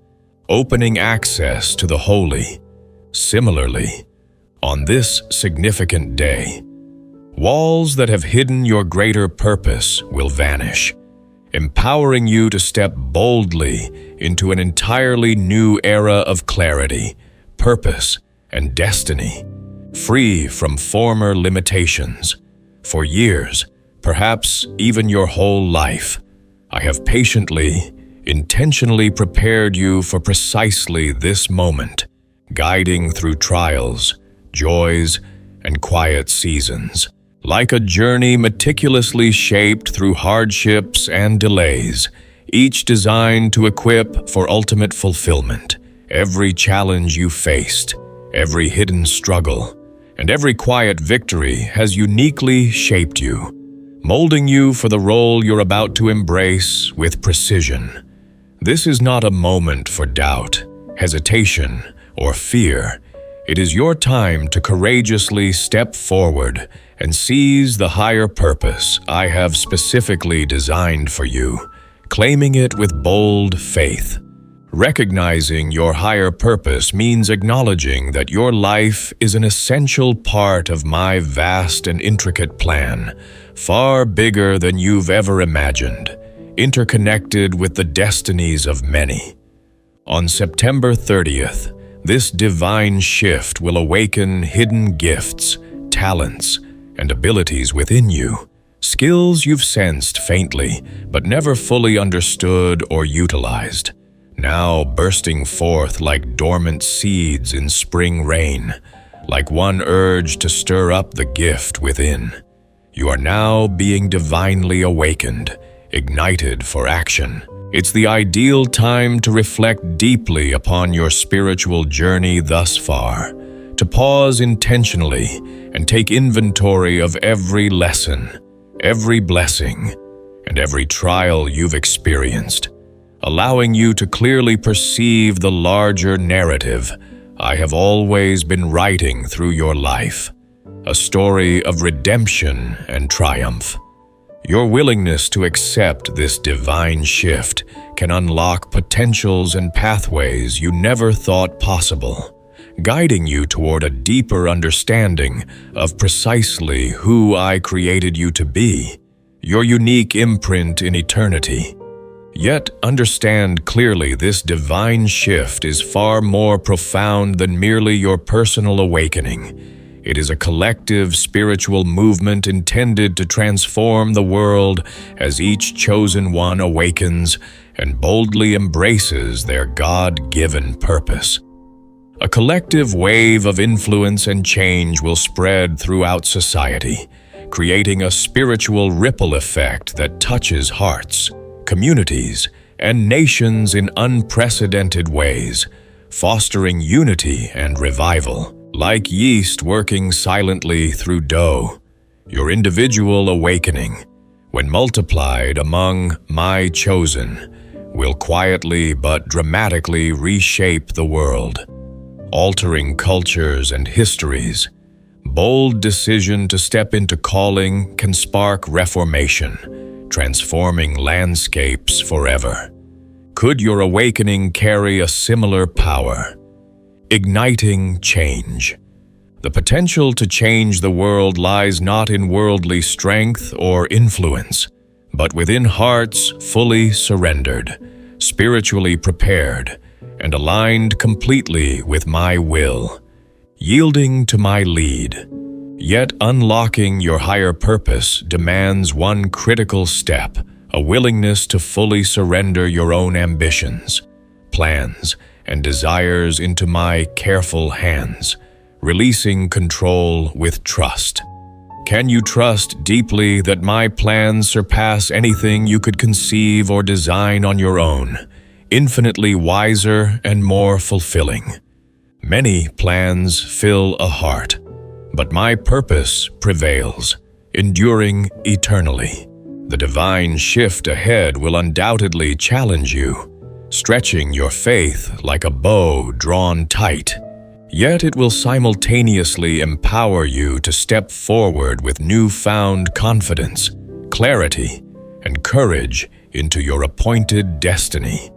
opening access to the holy. Similarly, on this significant day, walls that have hidden your greater purpose will vanish, empowering you to step boldly into an entirely new era of clarity, purpose, and destiny, free from former limitations. For years, perhaps even your whole life, I have patiently, intentionally prepared you for precisely this moment, guiding through trials, joys, and quiet seasons. Like a journey meticulously shaped through hardships and delays, each designed to equip for ultimate fulfillment. Every challenge you faced, every hidden struggle, and every quiet victory has uniquely shaped you, molding you for the role you're about to embrace with precision. This is not a moment for doubt, hesitation, or fear. It is your time to courageously step forward and seize the higher purpose I have specifically designed for you, claiming it with bold faith. Recognizing your higher purpose means acknowledging that your life is an essential part of my vast and intricate plan, far bigger than you've ever imagined, interconnected with the destinies of many. On September 30th, this divine shift will awaken hidden gifts, talents, and abilities within you, skills you've sensed faintly but never fully understood or utilized, now bursting forth like dormant seeds in spring rain, like one urge to stir up the gift within. You are now being divinely awakened, ignited for action. It's the ideal time to reflect deeply upon your spiritual journey thus far, to pause intentionally and take inventory of every lesson, every blessing, and every trial you've experienced, allowing you to clearly perceive the larger narrative I have always been writing through your life, a story of redemption and triumph. Your willingness to accept this divine shift can unlock potentials and pathways you never thought possible, guiding you toward a deeper understanding of precisely who I created you to be, your unique imprint in eternity. Yet understand clearly this divine shift is far more profound than merely your personal awakening. It is a collective spiritual movement intended to transform the world as each chosen one awakens and boldly embraces their God-given purpose. A collective wave of influence and change will spread throughout society, creating a spiritual ripple effect that touches hearts, communities, and nations in unprecedented ways, fostering unity and revival. Like yeast working silently through dough, your individual awakening, when multiplied among my chosen, will quietly but dramatically reshape the world, altering cultures and histories. Bold decision to step into calling can spark reformation, transforming landscapes forever. Could your awakening carry a similar power? Igniting change. The potential to change the world lies not in worldly strength or influence, but within hearts fully surrendered, spiritually prepared, and aligned completely with my will, yielding to my lead. Yet unlocking your higher purpose demands one critical step, a willingness to fully surrender your own ambitions, plans, and desires into my careful hands, releasing control with trust. Can you trust deeply that my plans surpass anything you could conceive or design on your own, infinitely wiser and more fulfilling? Many plans fill a heart, but my purpose prevails, enduring eternally. The divine shift ahead will undoubtedly challenge you, stretching your faith like a bow drawn tight. Yet it will simultaneously empower you to step forward with newfound confidence, clarity, and courage into your appointed destiny.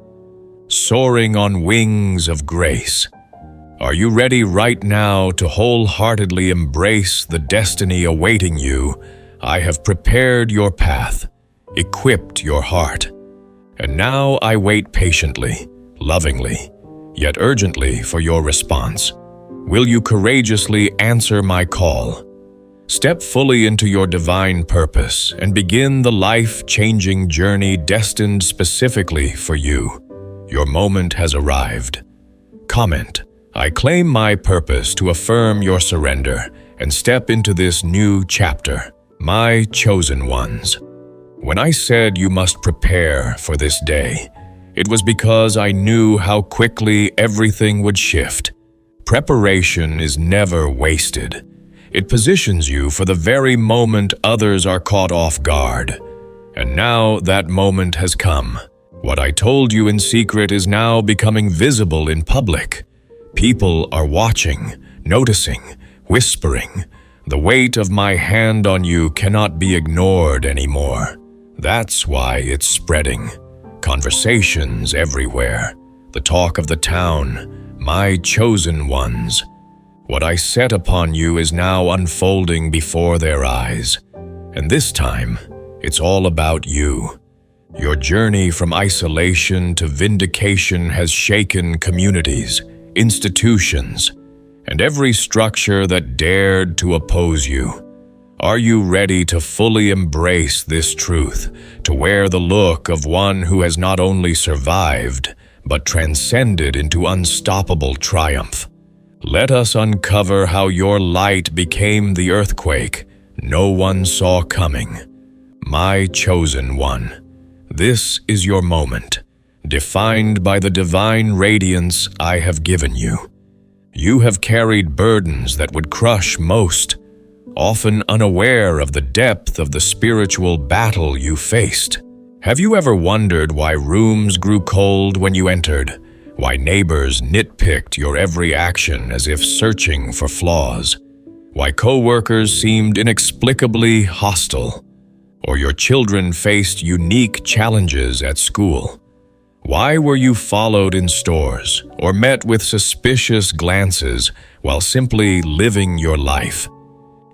Soaring on wings of grace. Are you ready right now to wholeheartedly embrace the destiny awaiting you? I have prepared your path, equipped your heart, and now I wait patiently, lovingly, yet urgently for your response. Will you courageously answer my call? Step fully into your divine purpose and begin the life-changing journey destined specifically for you. Your moment has arrived. Comment: I claim my purpose to affirm your surrender and step into this new chapter. My chosen ones. When I said you must prepare for this day, it was because I knew how quickly everything would shift. Preparation is never wasted. It positions you for the very moment others are caught off guard. And now that moment has come. What I told you in secret is now becoming visible in public. People are watching, noticing, whispering. The weight of my hand on you cannot be ignored anymore. That's why it's spreading. Conversations everywhere. The talk of the town. My chosen ones. What I set upon you is now unfolding before their eyes. And this time, it's all about you. Your journey from isolation to vindication has shaken communities, institutions, and every structure that dared to oppose you. Are you ready to fully embrace this truth, to wear the look of one who has not only survived, but transcended into unstoppable triumph? Let us uncover how your light became the earthquake no one saw coming. My chosen one, this is your moment, defined by the divine radiance I have given you. You have carried burdens that would crush most, often unaware of the depth of the spiritual battle you faced. Have you ever wondered why rooms grew cold when you entered? Why neighbors nitpicked your every action as if searching for flaws? Why coworkers seemed inexplicably hostile? Or your children faced unique challenges at school? Why were you followed in stores or met with suspicious glances while simply living your life?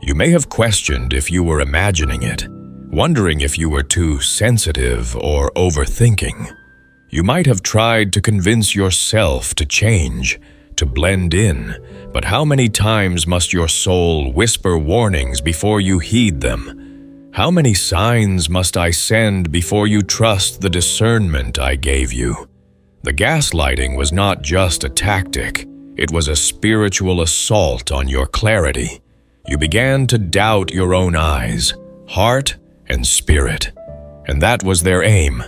You may have questioned if you were imagining it, wondering if you were too sensitive or overthinking. You might have tried to convince yourself to change, to blend in, but how many times must your soul whisper warnings before you heed them? How many signs must I send before you trust the discernment I gave you? The gaslighting was not just a tactic, it was a spiritual assault on your clarity. You began to doubt your own eyes, heart, and spirit, and that was their aim.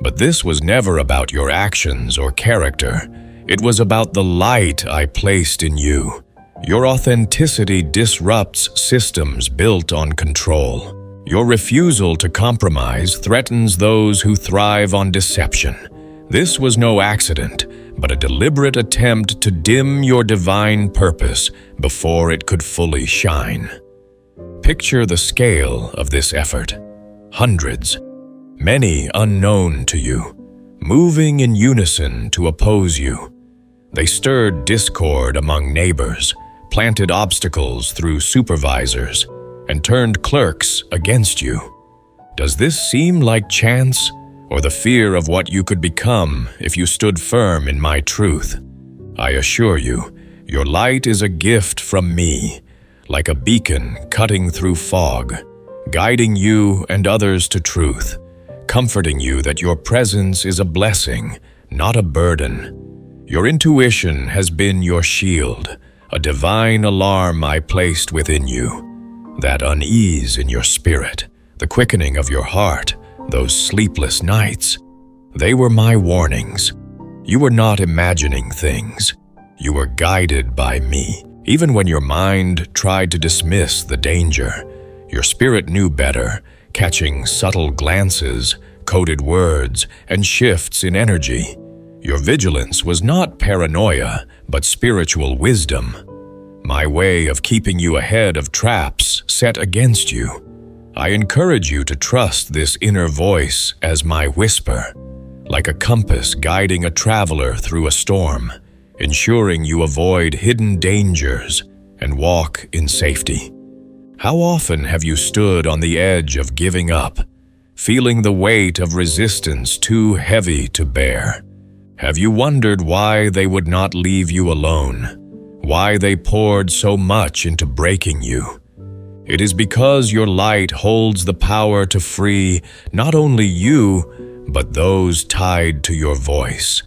But this was never about your actions or character. It was about the light I placed in you. Your authenticity disrupts systems built on control. Your refusal to compromise threatens those who thrive on deception. This was no accident, but a deliberate attempt to dim your divine purpose before it could fully shine. Picture the scale of this effort. Hundreds, many unknown to you, moving in unison to oppose you. They stirred discord among neighbors, planted obstacles through supervisors, and turned clerks against you. Does this seem like chance, or the fear of what you could become if you stood firm in my truth. I assure you, your light is a gift from me, like a beacon cutting through fog, guiding you and others to truth, comforting you that your presence is a blessing, not a burden. Your intuition has been your shield, a divine alarm I placed within you. That unease in your spirit, the quickening of your heart, those sleepless nights, they were my warnings. You were not imagining things. You were guided by me. Even when your mind tried to dismiss the danger, your spirit knew better, catching subtle glances, coded words, and shifts in energy. Your vigilance was not paranoia, but spiritual wisdom. My way of keeping you ahead of traps set against you. I encourage you to trust this inner voice as my whisper, like a compass guiding a traveler through a storm, ensuring you avoid hidden dangers and walk in safety. How often have you stood on the edge of giving up, feeling the weight of resistance too heavy to bear? Have you wondered why they would not leave you alone? Why they poured so much into breaking you? It is because your light holds the power to free not only you, but those tied to your voice.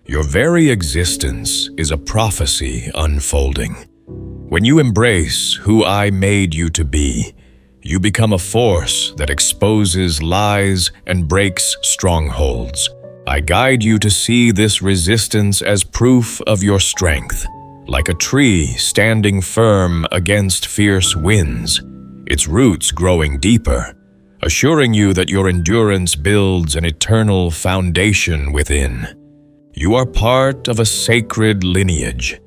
Your very existence is a prophecy unfolding. When you embrace who I made you to be, you become a force that exposes lies and breaks strongholds. I guide you to see this resistance as proof of your strength, like a tree standing firm against fierce winds, its roots growing deeper, assuring you that your endurance builds an eternal foundation within. You are part of a sacred lineage,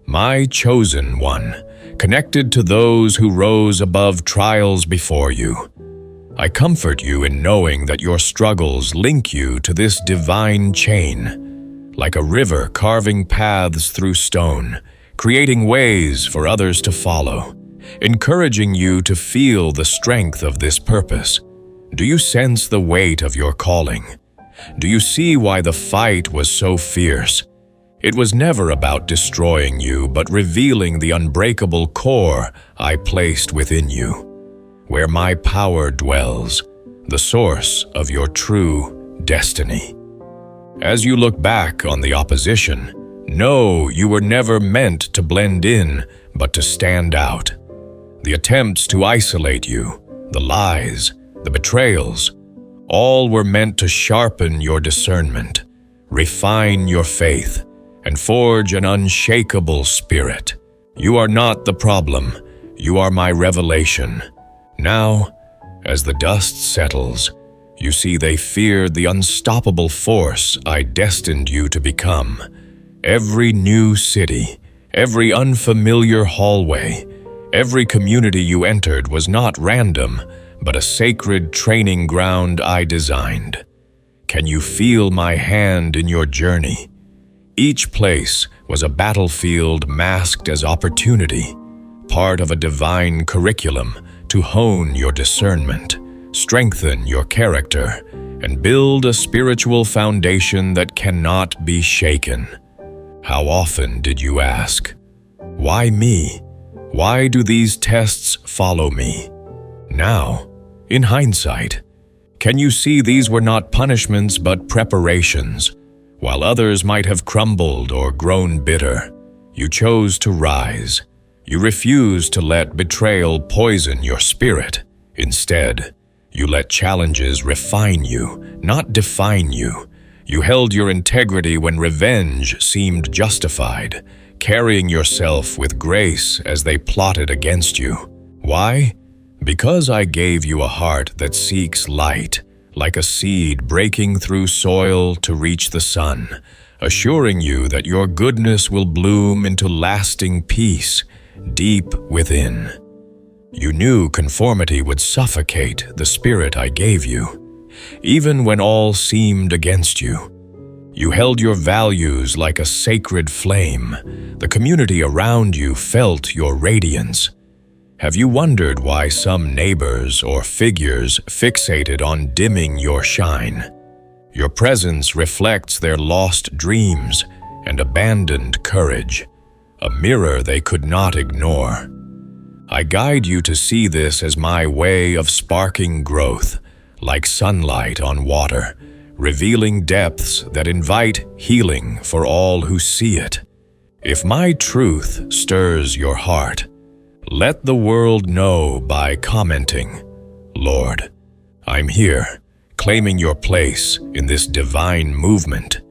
my chosen one, connected to those who rose above trials before you. I comfort you in knowing that your struggles link you to this divine chain, like a river carving paths through stone, creating ways for others to follow, encouraging you to feel the strength of this purpose. Do you sense the weight of your calling? Do you see why the fight was so fierce? It was never about destroying you, but revealing the unbreakable core I placed within you, where my power dwells, the source of your true destiny. As you look back on the opposition, know you were never meant to blend in, but to stand out. The attempts to isolate you, the lies, the betrayals, all were meant to sharpen your discernment, refine your faith, and forge an unshakable spirit. You are not the problem, you are my revelation. Now, as the dust settles, you see they feared the unstoppable force I destined you to become. Every new city, every unfamiliar hallway, every community you entered was not random, but a sacred training ground I designed. Can you feel my hand in your journey? Each place was a battlefield masked as opportunity, part of a divine curriculum to hone your discernment, strengthen your character, and build a spiritual foundation that cannot be shaken. How often did you ask, "Why me? Why do these tests follow me?" Now, in hindsight, can you see these were not punishments but preparations? While others might have crumbled or grown bitter, you chose to rise. You refused to let betrayal poison your spirit. Instead, you let challenges refine you, not define you. You held your integrity when revenge seemed justified, carrying yourself with grace as they plotted against you. Why? Because I gave you a heart that seeks light, like a seed breaking through soil to reach the sun, assuring you that your goodness will bloom into lasting peace deep within. You knew conformity would suffocate the spirit I gave you, even when all seemed against you. You held your values like a sacred flame. The community around you felt your radiance. Have you wondered why some neighbors or figures fixated on dimming your shine? Your presence reflects their lost dreams and abandoned courage, a mirror they could not ignore. I guide you to see this as my way of sparking growth, like sunlight on water, revealing depths that invite healing for all who see it. If my truth stirs your heart, let the world know by commenting, "Lord, I'm here, claiming your place in this divine movement."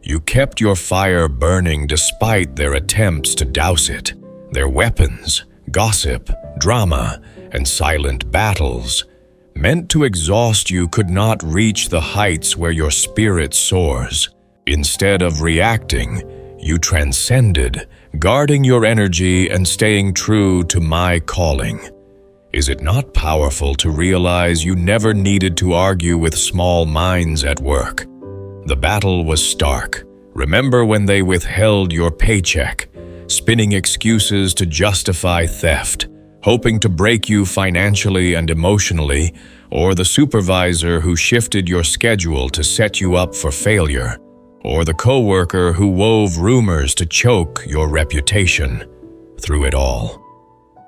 You kept your fire burning despite their attempts to douse it, their weapons, gossip, drama, and silent battles, meant to exhaust you, could not reach the heights where your spirit soars. Instead of reacting, you transcended, guarding your energy and staying true to my calling. Is it not powerful to realize you never needed to argue with small minds at work? The battle was stark. Remember when they withheld your paycheck, spinning excuses to justify theft, hoping to break you financially and emotionally, or the supervisor who shifted your schedule to set you up for failure, or the coworker who wove rumors to choke your reputation. Through it all,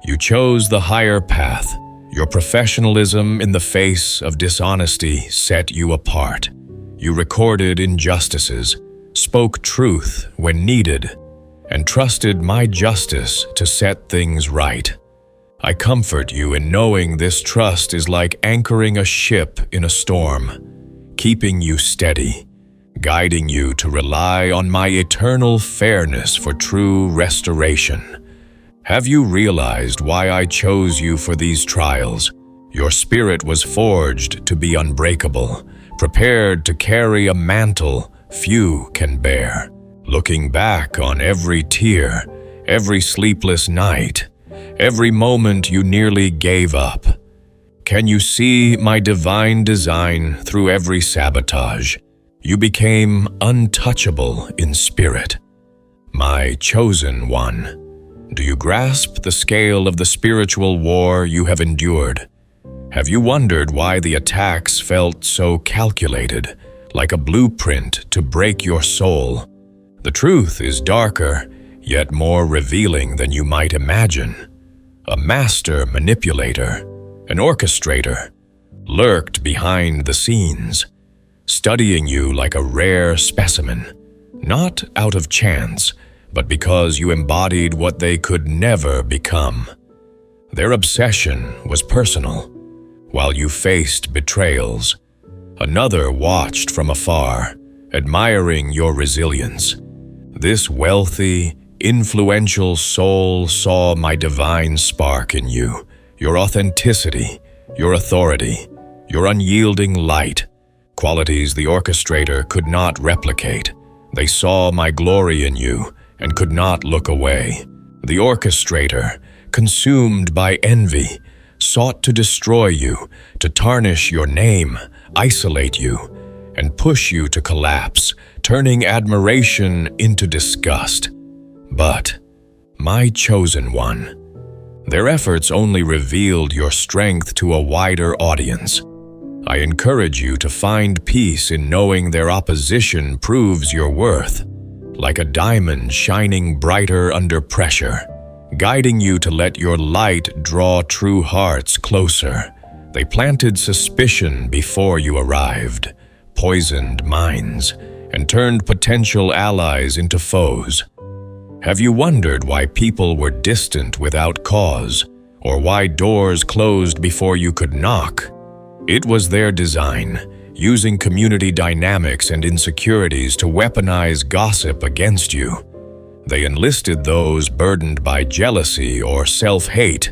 you chose the higher path. Your professionalism in the face of dishonesty set you apart. You recorded injustices, spoke truth when needed, and trusted my justice to set things right. I comfort you in knowing this trust is like anchoring a ship in a storm, keeping you steady, guiding you to rely on my eternal fairness for true restoration. Have you realized why I chose you for these trials? Your spirit was forged to be unbreakable, prepared to carry a mantle few can bear. Looking back on every tear, every sleepless night, every moment you nearly gave up, can you see my divine design through every sabotage? You became untouchable in spirit. My chosen one. Do you grasp the scale of the spiritual war you have endured? Have you wondered why the attacks felt so calculated, like a blueprint to break your soul? The truth is darker, yet more revealing than you might imagine. A master manipulator, an orchestrator, lurked behind the scenes, studying you like a rare specimen, not out of chance, but because you embodied what they could never become. Their obsession was personal. While you faced betrayals, another watched from afar, admiring your resilience. This wealthy, influential soul saw my divine spark in you, your authenticity, your authority, your unyielding light, qualities the orchestrator could not replicate. They saw my glory in you and could not look away. The orchestrator, consumed by envy, sought to destroy you, to tarnish your name, isolate you, and push you to collapse, turning admiration into disgust. But, my chosen one, their efforts only revealed your strength to a wider audience. I encourage you to find peace in knowing their opposition proves your worth, like a diamond shining brighter under pressure, guiding you to let your light draw true hearts closer. They planted suspicion before you arrived, poisoned minds, and turned potential allies into foes. Have you wondered why people were distant without cause, or why doors closed before you could knock? It was their design, using community dynamics and insecurities to weaponize gossip against you. They enlisted those burdened by jealousy or self-hate.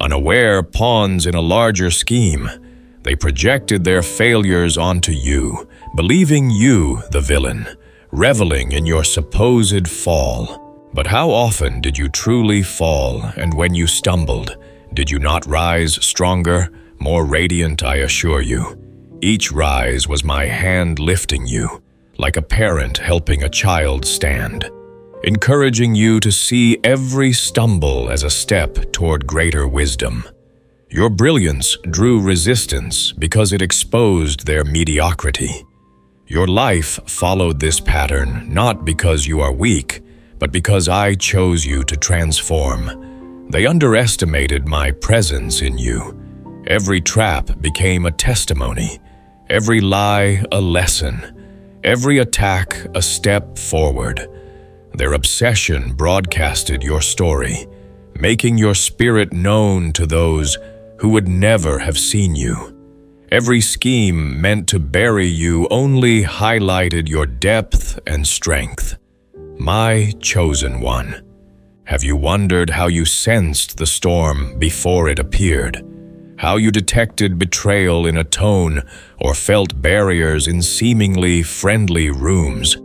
Unaware pawns in a larger scheme, they projected their failures onto you, believing you the villain, reveling in your supposed fall. But how often did you truly fall, and when you stumbled, did you not rise stronger, more radiant, I assure you? Each rise was my hand lifting you, like a parent helping a child stand, encouraging you to see every stumble as a step toward greater wisdom. Your brilliance drew resistance because it exposed their mediocrity. Your life followed this pattern not because you are weak, but because I chose you to transform. They underestimated my presence in you. Every trap became a testimony, every lie a lesson, every attack a step forward. Their obsession broadcasted your story, making your spirit known to those who would never have seen you. Every scheme meant to bury you only highlighted your depth and strength. My chosen one. Have you wondered how you sensed the storm before it appeared? How you detected betrayal in a tone or felt barriers in seemingly friendly rooms?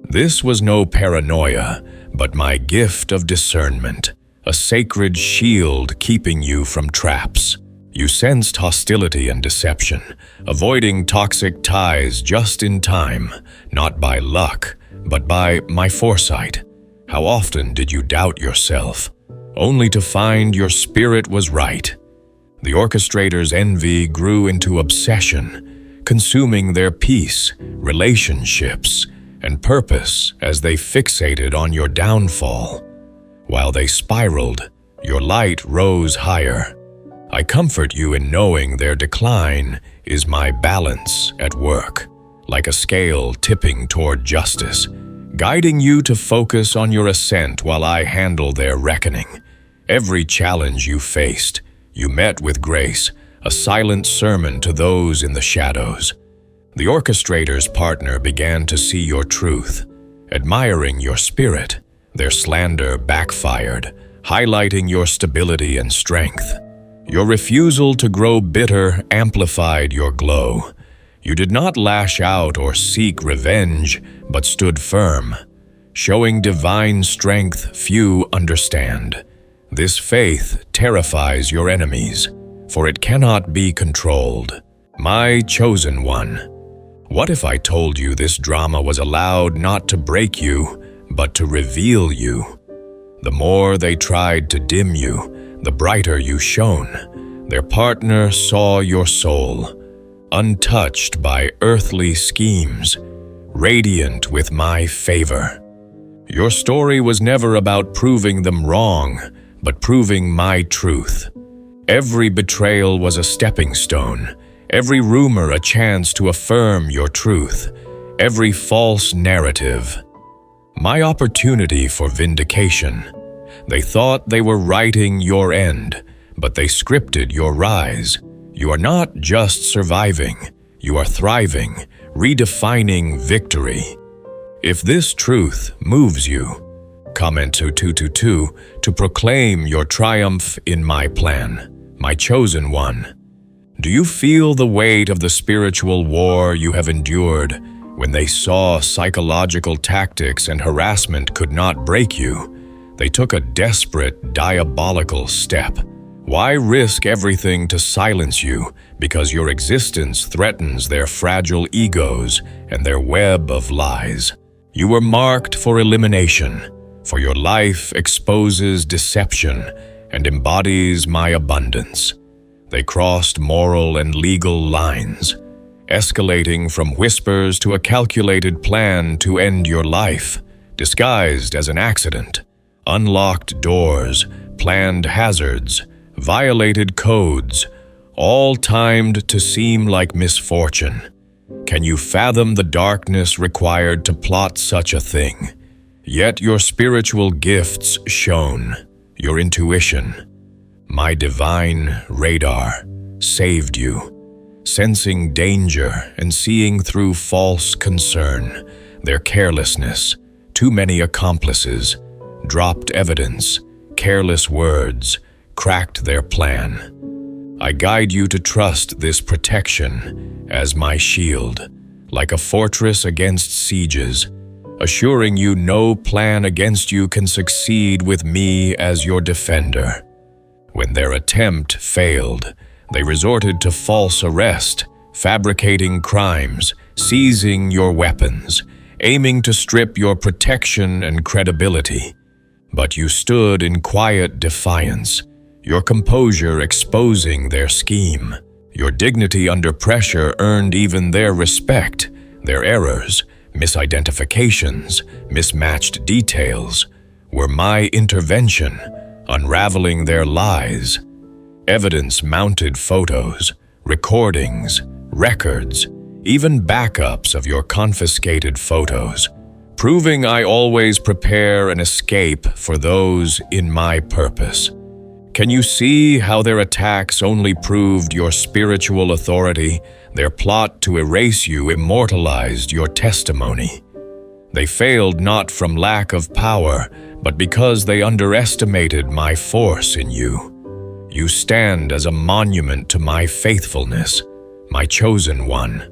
This was no paranoia, but my gift of discernment, a sacred shield keeping you from traps. You sensed hostility and deception, avoiding toxic ties just in time, not by luck, but by my foresight. How often did you doubt yourself, only to find your spirit was right? The orchestrator's envy grew into obsession, consuming their peace, relationships, and purpose as they fixated on your downfall. While they spiraled, your light rose higher. I comfort you in knowing their decline is my balance at work, like a scale tipping toward justice, guiding you to focus on your ascent while I handle their reckoning. Every challenge you faced, you met with grace, a silent sermon to those in the shadows. The orchestrator's partner began to see your truth, admiring your spirit. Their slander backfired, highlighting your stability and strength. Your refusal to grow bitter amplified your glow. You did not lash out or seek revenge, but stood firm, showing divine strength few understand. This faith terrifies your enemies, for it cannot be controlled. My chosen one. What if I told you this drama was allowed not to break you, but to reveal you? The more they tried to dim you, the brighter you shone. Their partner saw your soul, untouched by earthly schemes, radiant with my favor. Your story was never about proving them wrong, but proving my truth. Every betrayal was a stepping stone, every rumor a chance to affirm your truth, every false narrative my opportunity for vindication. They thought they were writing your end, but they scripted your rise. You are not just surviving, you are thriving, redefining victory. If this truth moves you, comment to 222 to proclaim your triumph in my plan, my chosen one. Do you feel the weight of the spiritual war you have endured when they saw psychological tactics and harassment could not break you? They took a desperate, diabolical step. Why risk everything to silence you because your existence threatens their fragile egos and their web of lies? You were marked for elimination, for your life exposes deception and embodies my abundance. They crossed moral and legal lines, escalating from whispers to a calculated plan to end your life, disguised as an accident. Unlocked doors, planned hazards, violated codes, all timed to seem like misfortune. Can you fathom the darkness required to plot such a thing? Yet your spiritual gifts shone, your intuition. My divine radar saved you, sensing danger and seeing through false concern. Their carelessness, too many accomplices, dropped evidence, careless words, cracked their plan. I guide you to trust this protection as my shield, like a fortress against sieges, assuring you no plan against you can succeed with me as your defender. When their attempt failed, they resorted to false arrest, fabricating crimes, seizing your weapons, aiming to strip your protection and credibility. But you stood in quiet defiance, your composure exposing their scheme. Your dignity under pressure earned even their respect. Their errors, misidentifications, mismatched details were my intervention, unraveling their lies. Evidence-mounted photos, recordings, records, even backups of your confiscated photos, proving I always prepare an escape for those in my purpose. Can you see how their attacks only proved your spiritual authority? Their plot to erase you immortalized your testimony. They failed not from lack of power, but because they underestimated my force in you. You stand as a monument to my faithfulness, my chosen one.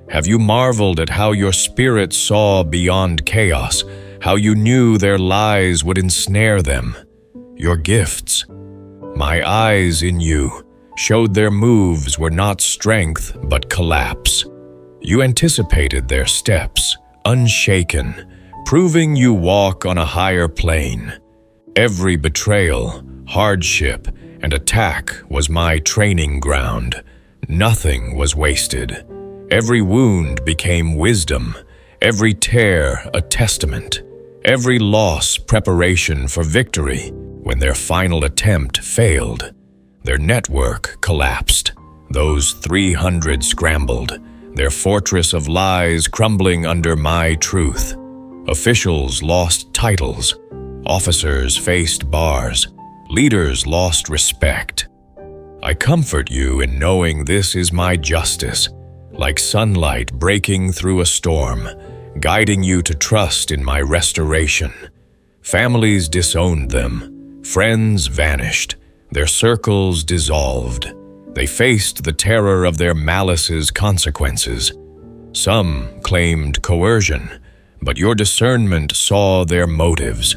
Have you marveled at how your spirit saw beyond chaos, how you knew their lies would ensnare them? Your gifts, my eyes in you, showed their moves were not strength but collapse. You anticipated their steps, unshaken, proving you walk on a higher plane. Every betrayal, hardship, and attack was my training ground. Nothing was wasted. Every wound became wisdom, every tear a testament, every loss preparation for victory. When their final attempt failed, their network collapsed. Those 300 scrambled, their fortress of lies crumbling under my truth. Officials lost titles, officers faced bars, leaders lost respect. I comfort you in knowing this is my justice, like sunlight breaking through a storm, guiding you to trust in my restoration. Families disowned them, friends vanished, their circles dissolved. They faced the terror of their malice's consequences. Some claimed coercion, but your discernment saw their motives.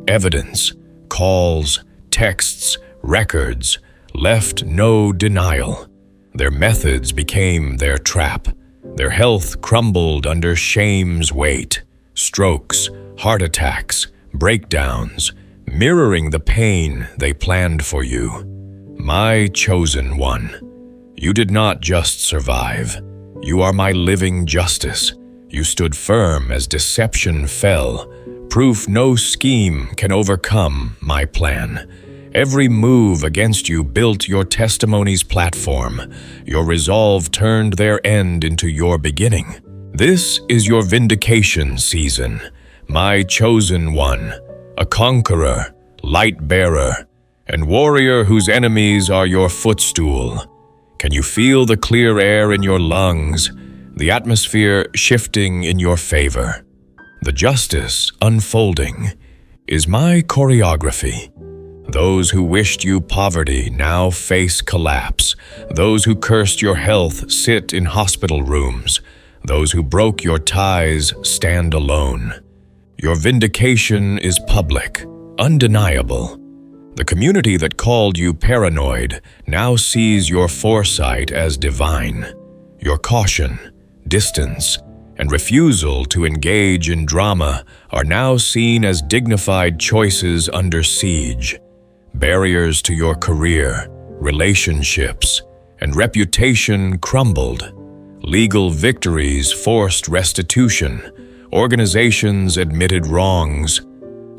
Evidence, calls, texts, records, left no denial. Their methods became their trap. Their health crumbled under shame's weight. Strokes, heart attacks, breakdowns, mirroring the pain they planned for you. My chosen one, you did not just survive. You are my living justice. You stood firm as deception fell, proof no scheme can overcome my plan. Every move against you built your testimony's platform. Your resolve turned their end into your beginning. This is your vindication season, my chosen one, a conqueror, light bearer, and warrior whose enemies are your footstool. Can you feel the clear air in your lungs, the atmosphere shifting in your favor? The justice unfolding is my choreography. Those who wished you poverty now face collapse. Those who cursed your health sit in hospital rooms. Those who broke your ties stand alone. Your vindication is public, undeniable. The community that called you paranoid now sees your foresight as divine. Your caution, distance, and refusal to engage in drama are now seen as dignified choices under siege. Barriers to your career, relationships, and reputation crumbled. Legal victories forced restitution. Organizations admitted wrongs.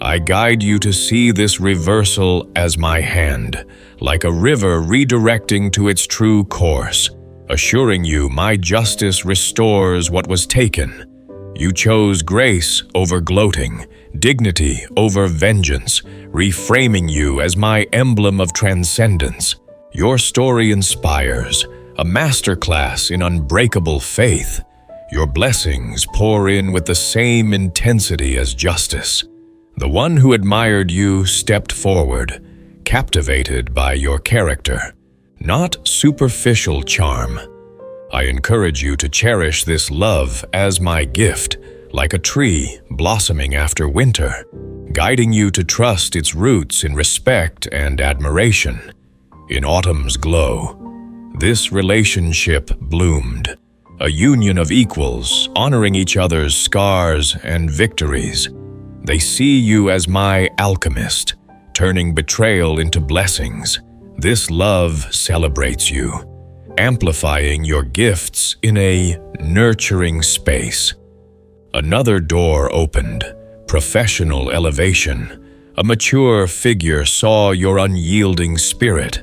I guide you to see this reversal as my hand, like a river redirecting to its true course, assuring you my justice restores what was taken. You chose grace over gloating, dignity over vengeance, reframing you as my emblem of transcendence. Your story inspires, a masterclass in unbreakable faith. Your blessings pour in with the same intensity as justice. The one who admired you stepped forward, captivated by your character, not superficial charm. I encourage you to cherish this love as my gift, like a tree blossoming after winter, guiding you to trust its roots in respect and admiration. In autumn's glow, this relationship bloomed, a union of equals, honoring each other's scars and victories. They see you as my alchemist, turning betrayal into blessings. This love celebrates you. amplifying your gifts in a nurturing space. Another door opened, professional elevation. A mature figure saw your unyielding spirit,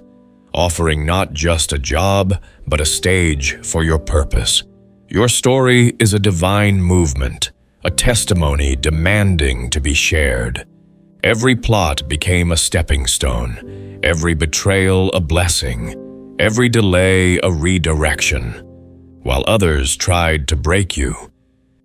offering not just a job, but a stage for your purpose. Your story is a divine movement, a testimony demanding to be shared. Every plot became a stepping stone, every betrayal a blessing, every delay a redirection. While others tried to break you,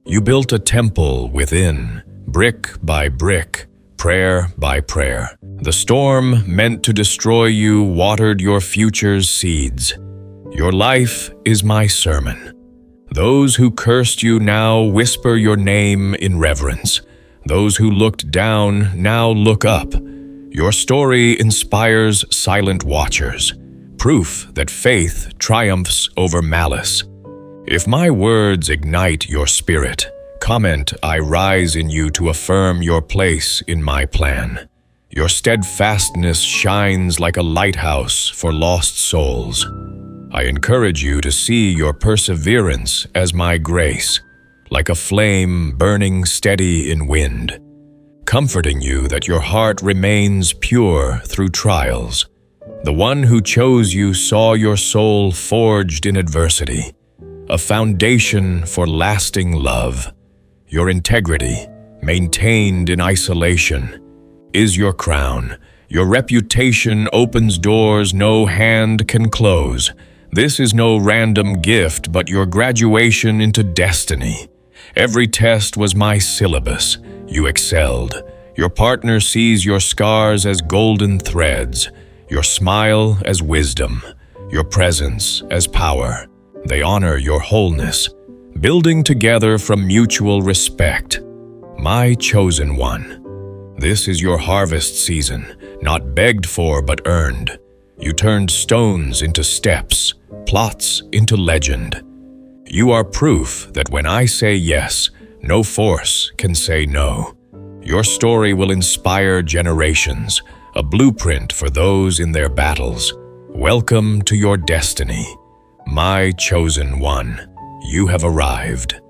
you built a temple within, brick by brick, prayer by prayer. The storm meant to destroy you watered your future's seeds. Your life is my sermon. Those who cursed you now whisper your name in reverence. Those who looked down now look up. Your story inspires silent watchers, proof that faith triumphs over malice. If my words ignite your spirit, comment, I rise in you to affirm your place in my plan. Your steadfastness shines like a lighthouse for lost souls. I encourage you to see your perseverance as my grace, like a flame burning steady in wind, comforting you that your heart remains pure through trials. The one who chose you saw your soul forged in adversity, a foundation for lasting love. Your integrity, maintained in isolation, is your crown. Your reputation opens doors no hand can close. This is no random gift, but your graduation into destiny. Every test was my syllabus. You excelled. Your partner sees your scars as golden threads, your smile as wisdom, your presence as power. They honor your wholeness, building together from mutual respect. My chosen one, this is your harvest season, not begged for but earned. You turned stones into steps, plots into legend. You are proof that when I say yes, no force can say no. Your story will inspire generations, a blueprint for those in their battles. Welcome to your destiny. My chosen one, you have arrived.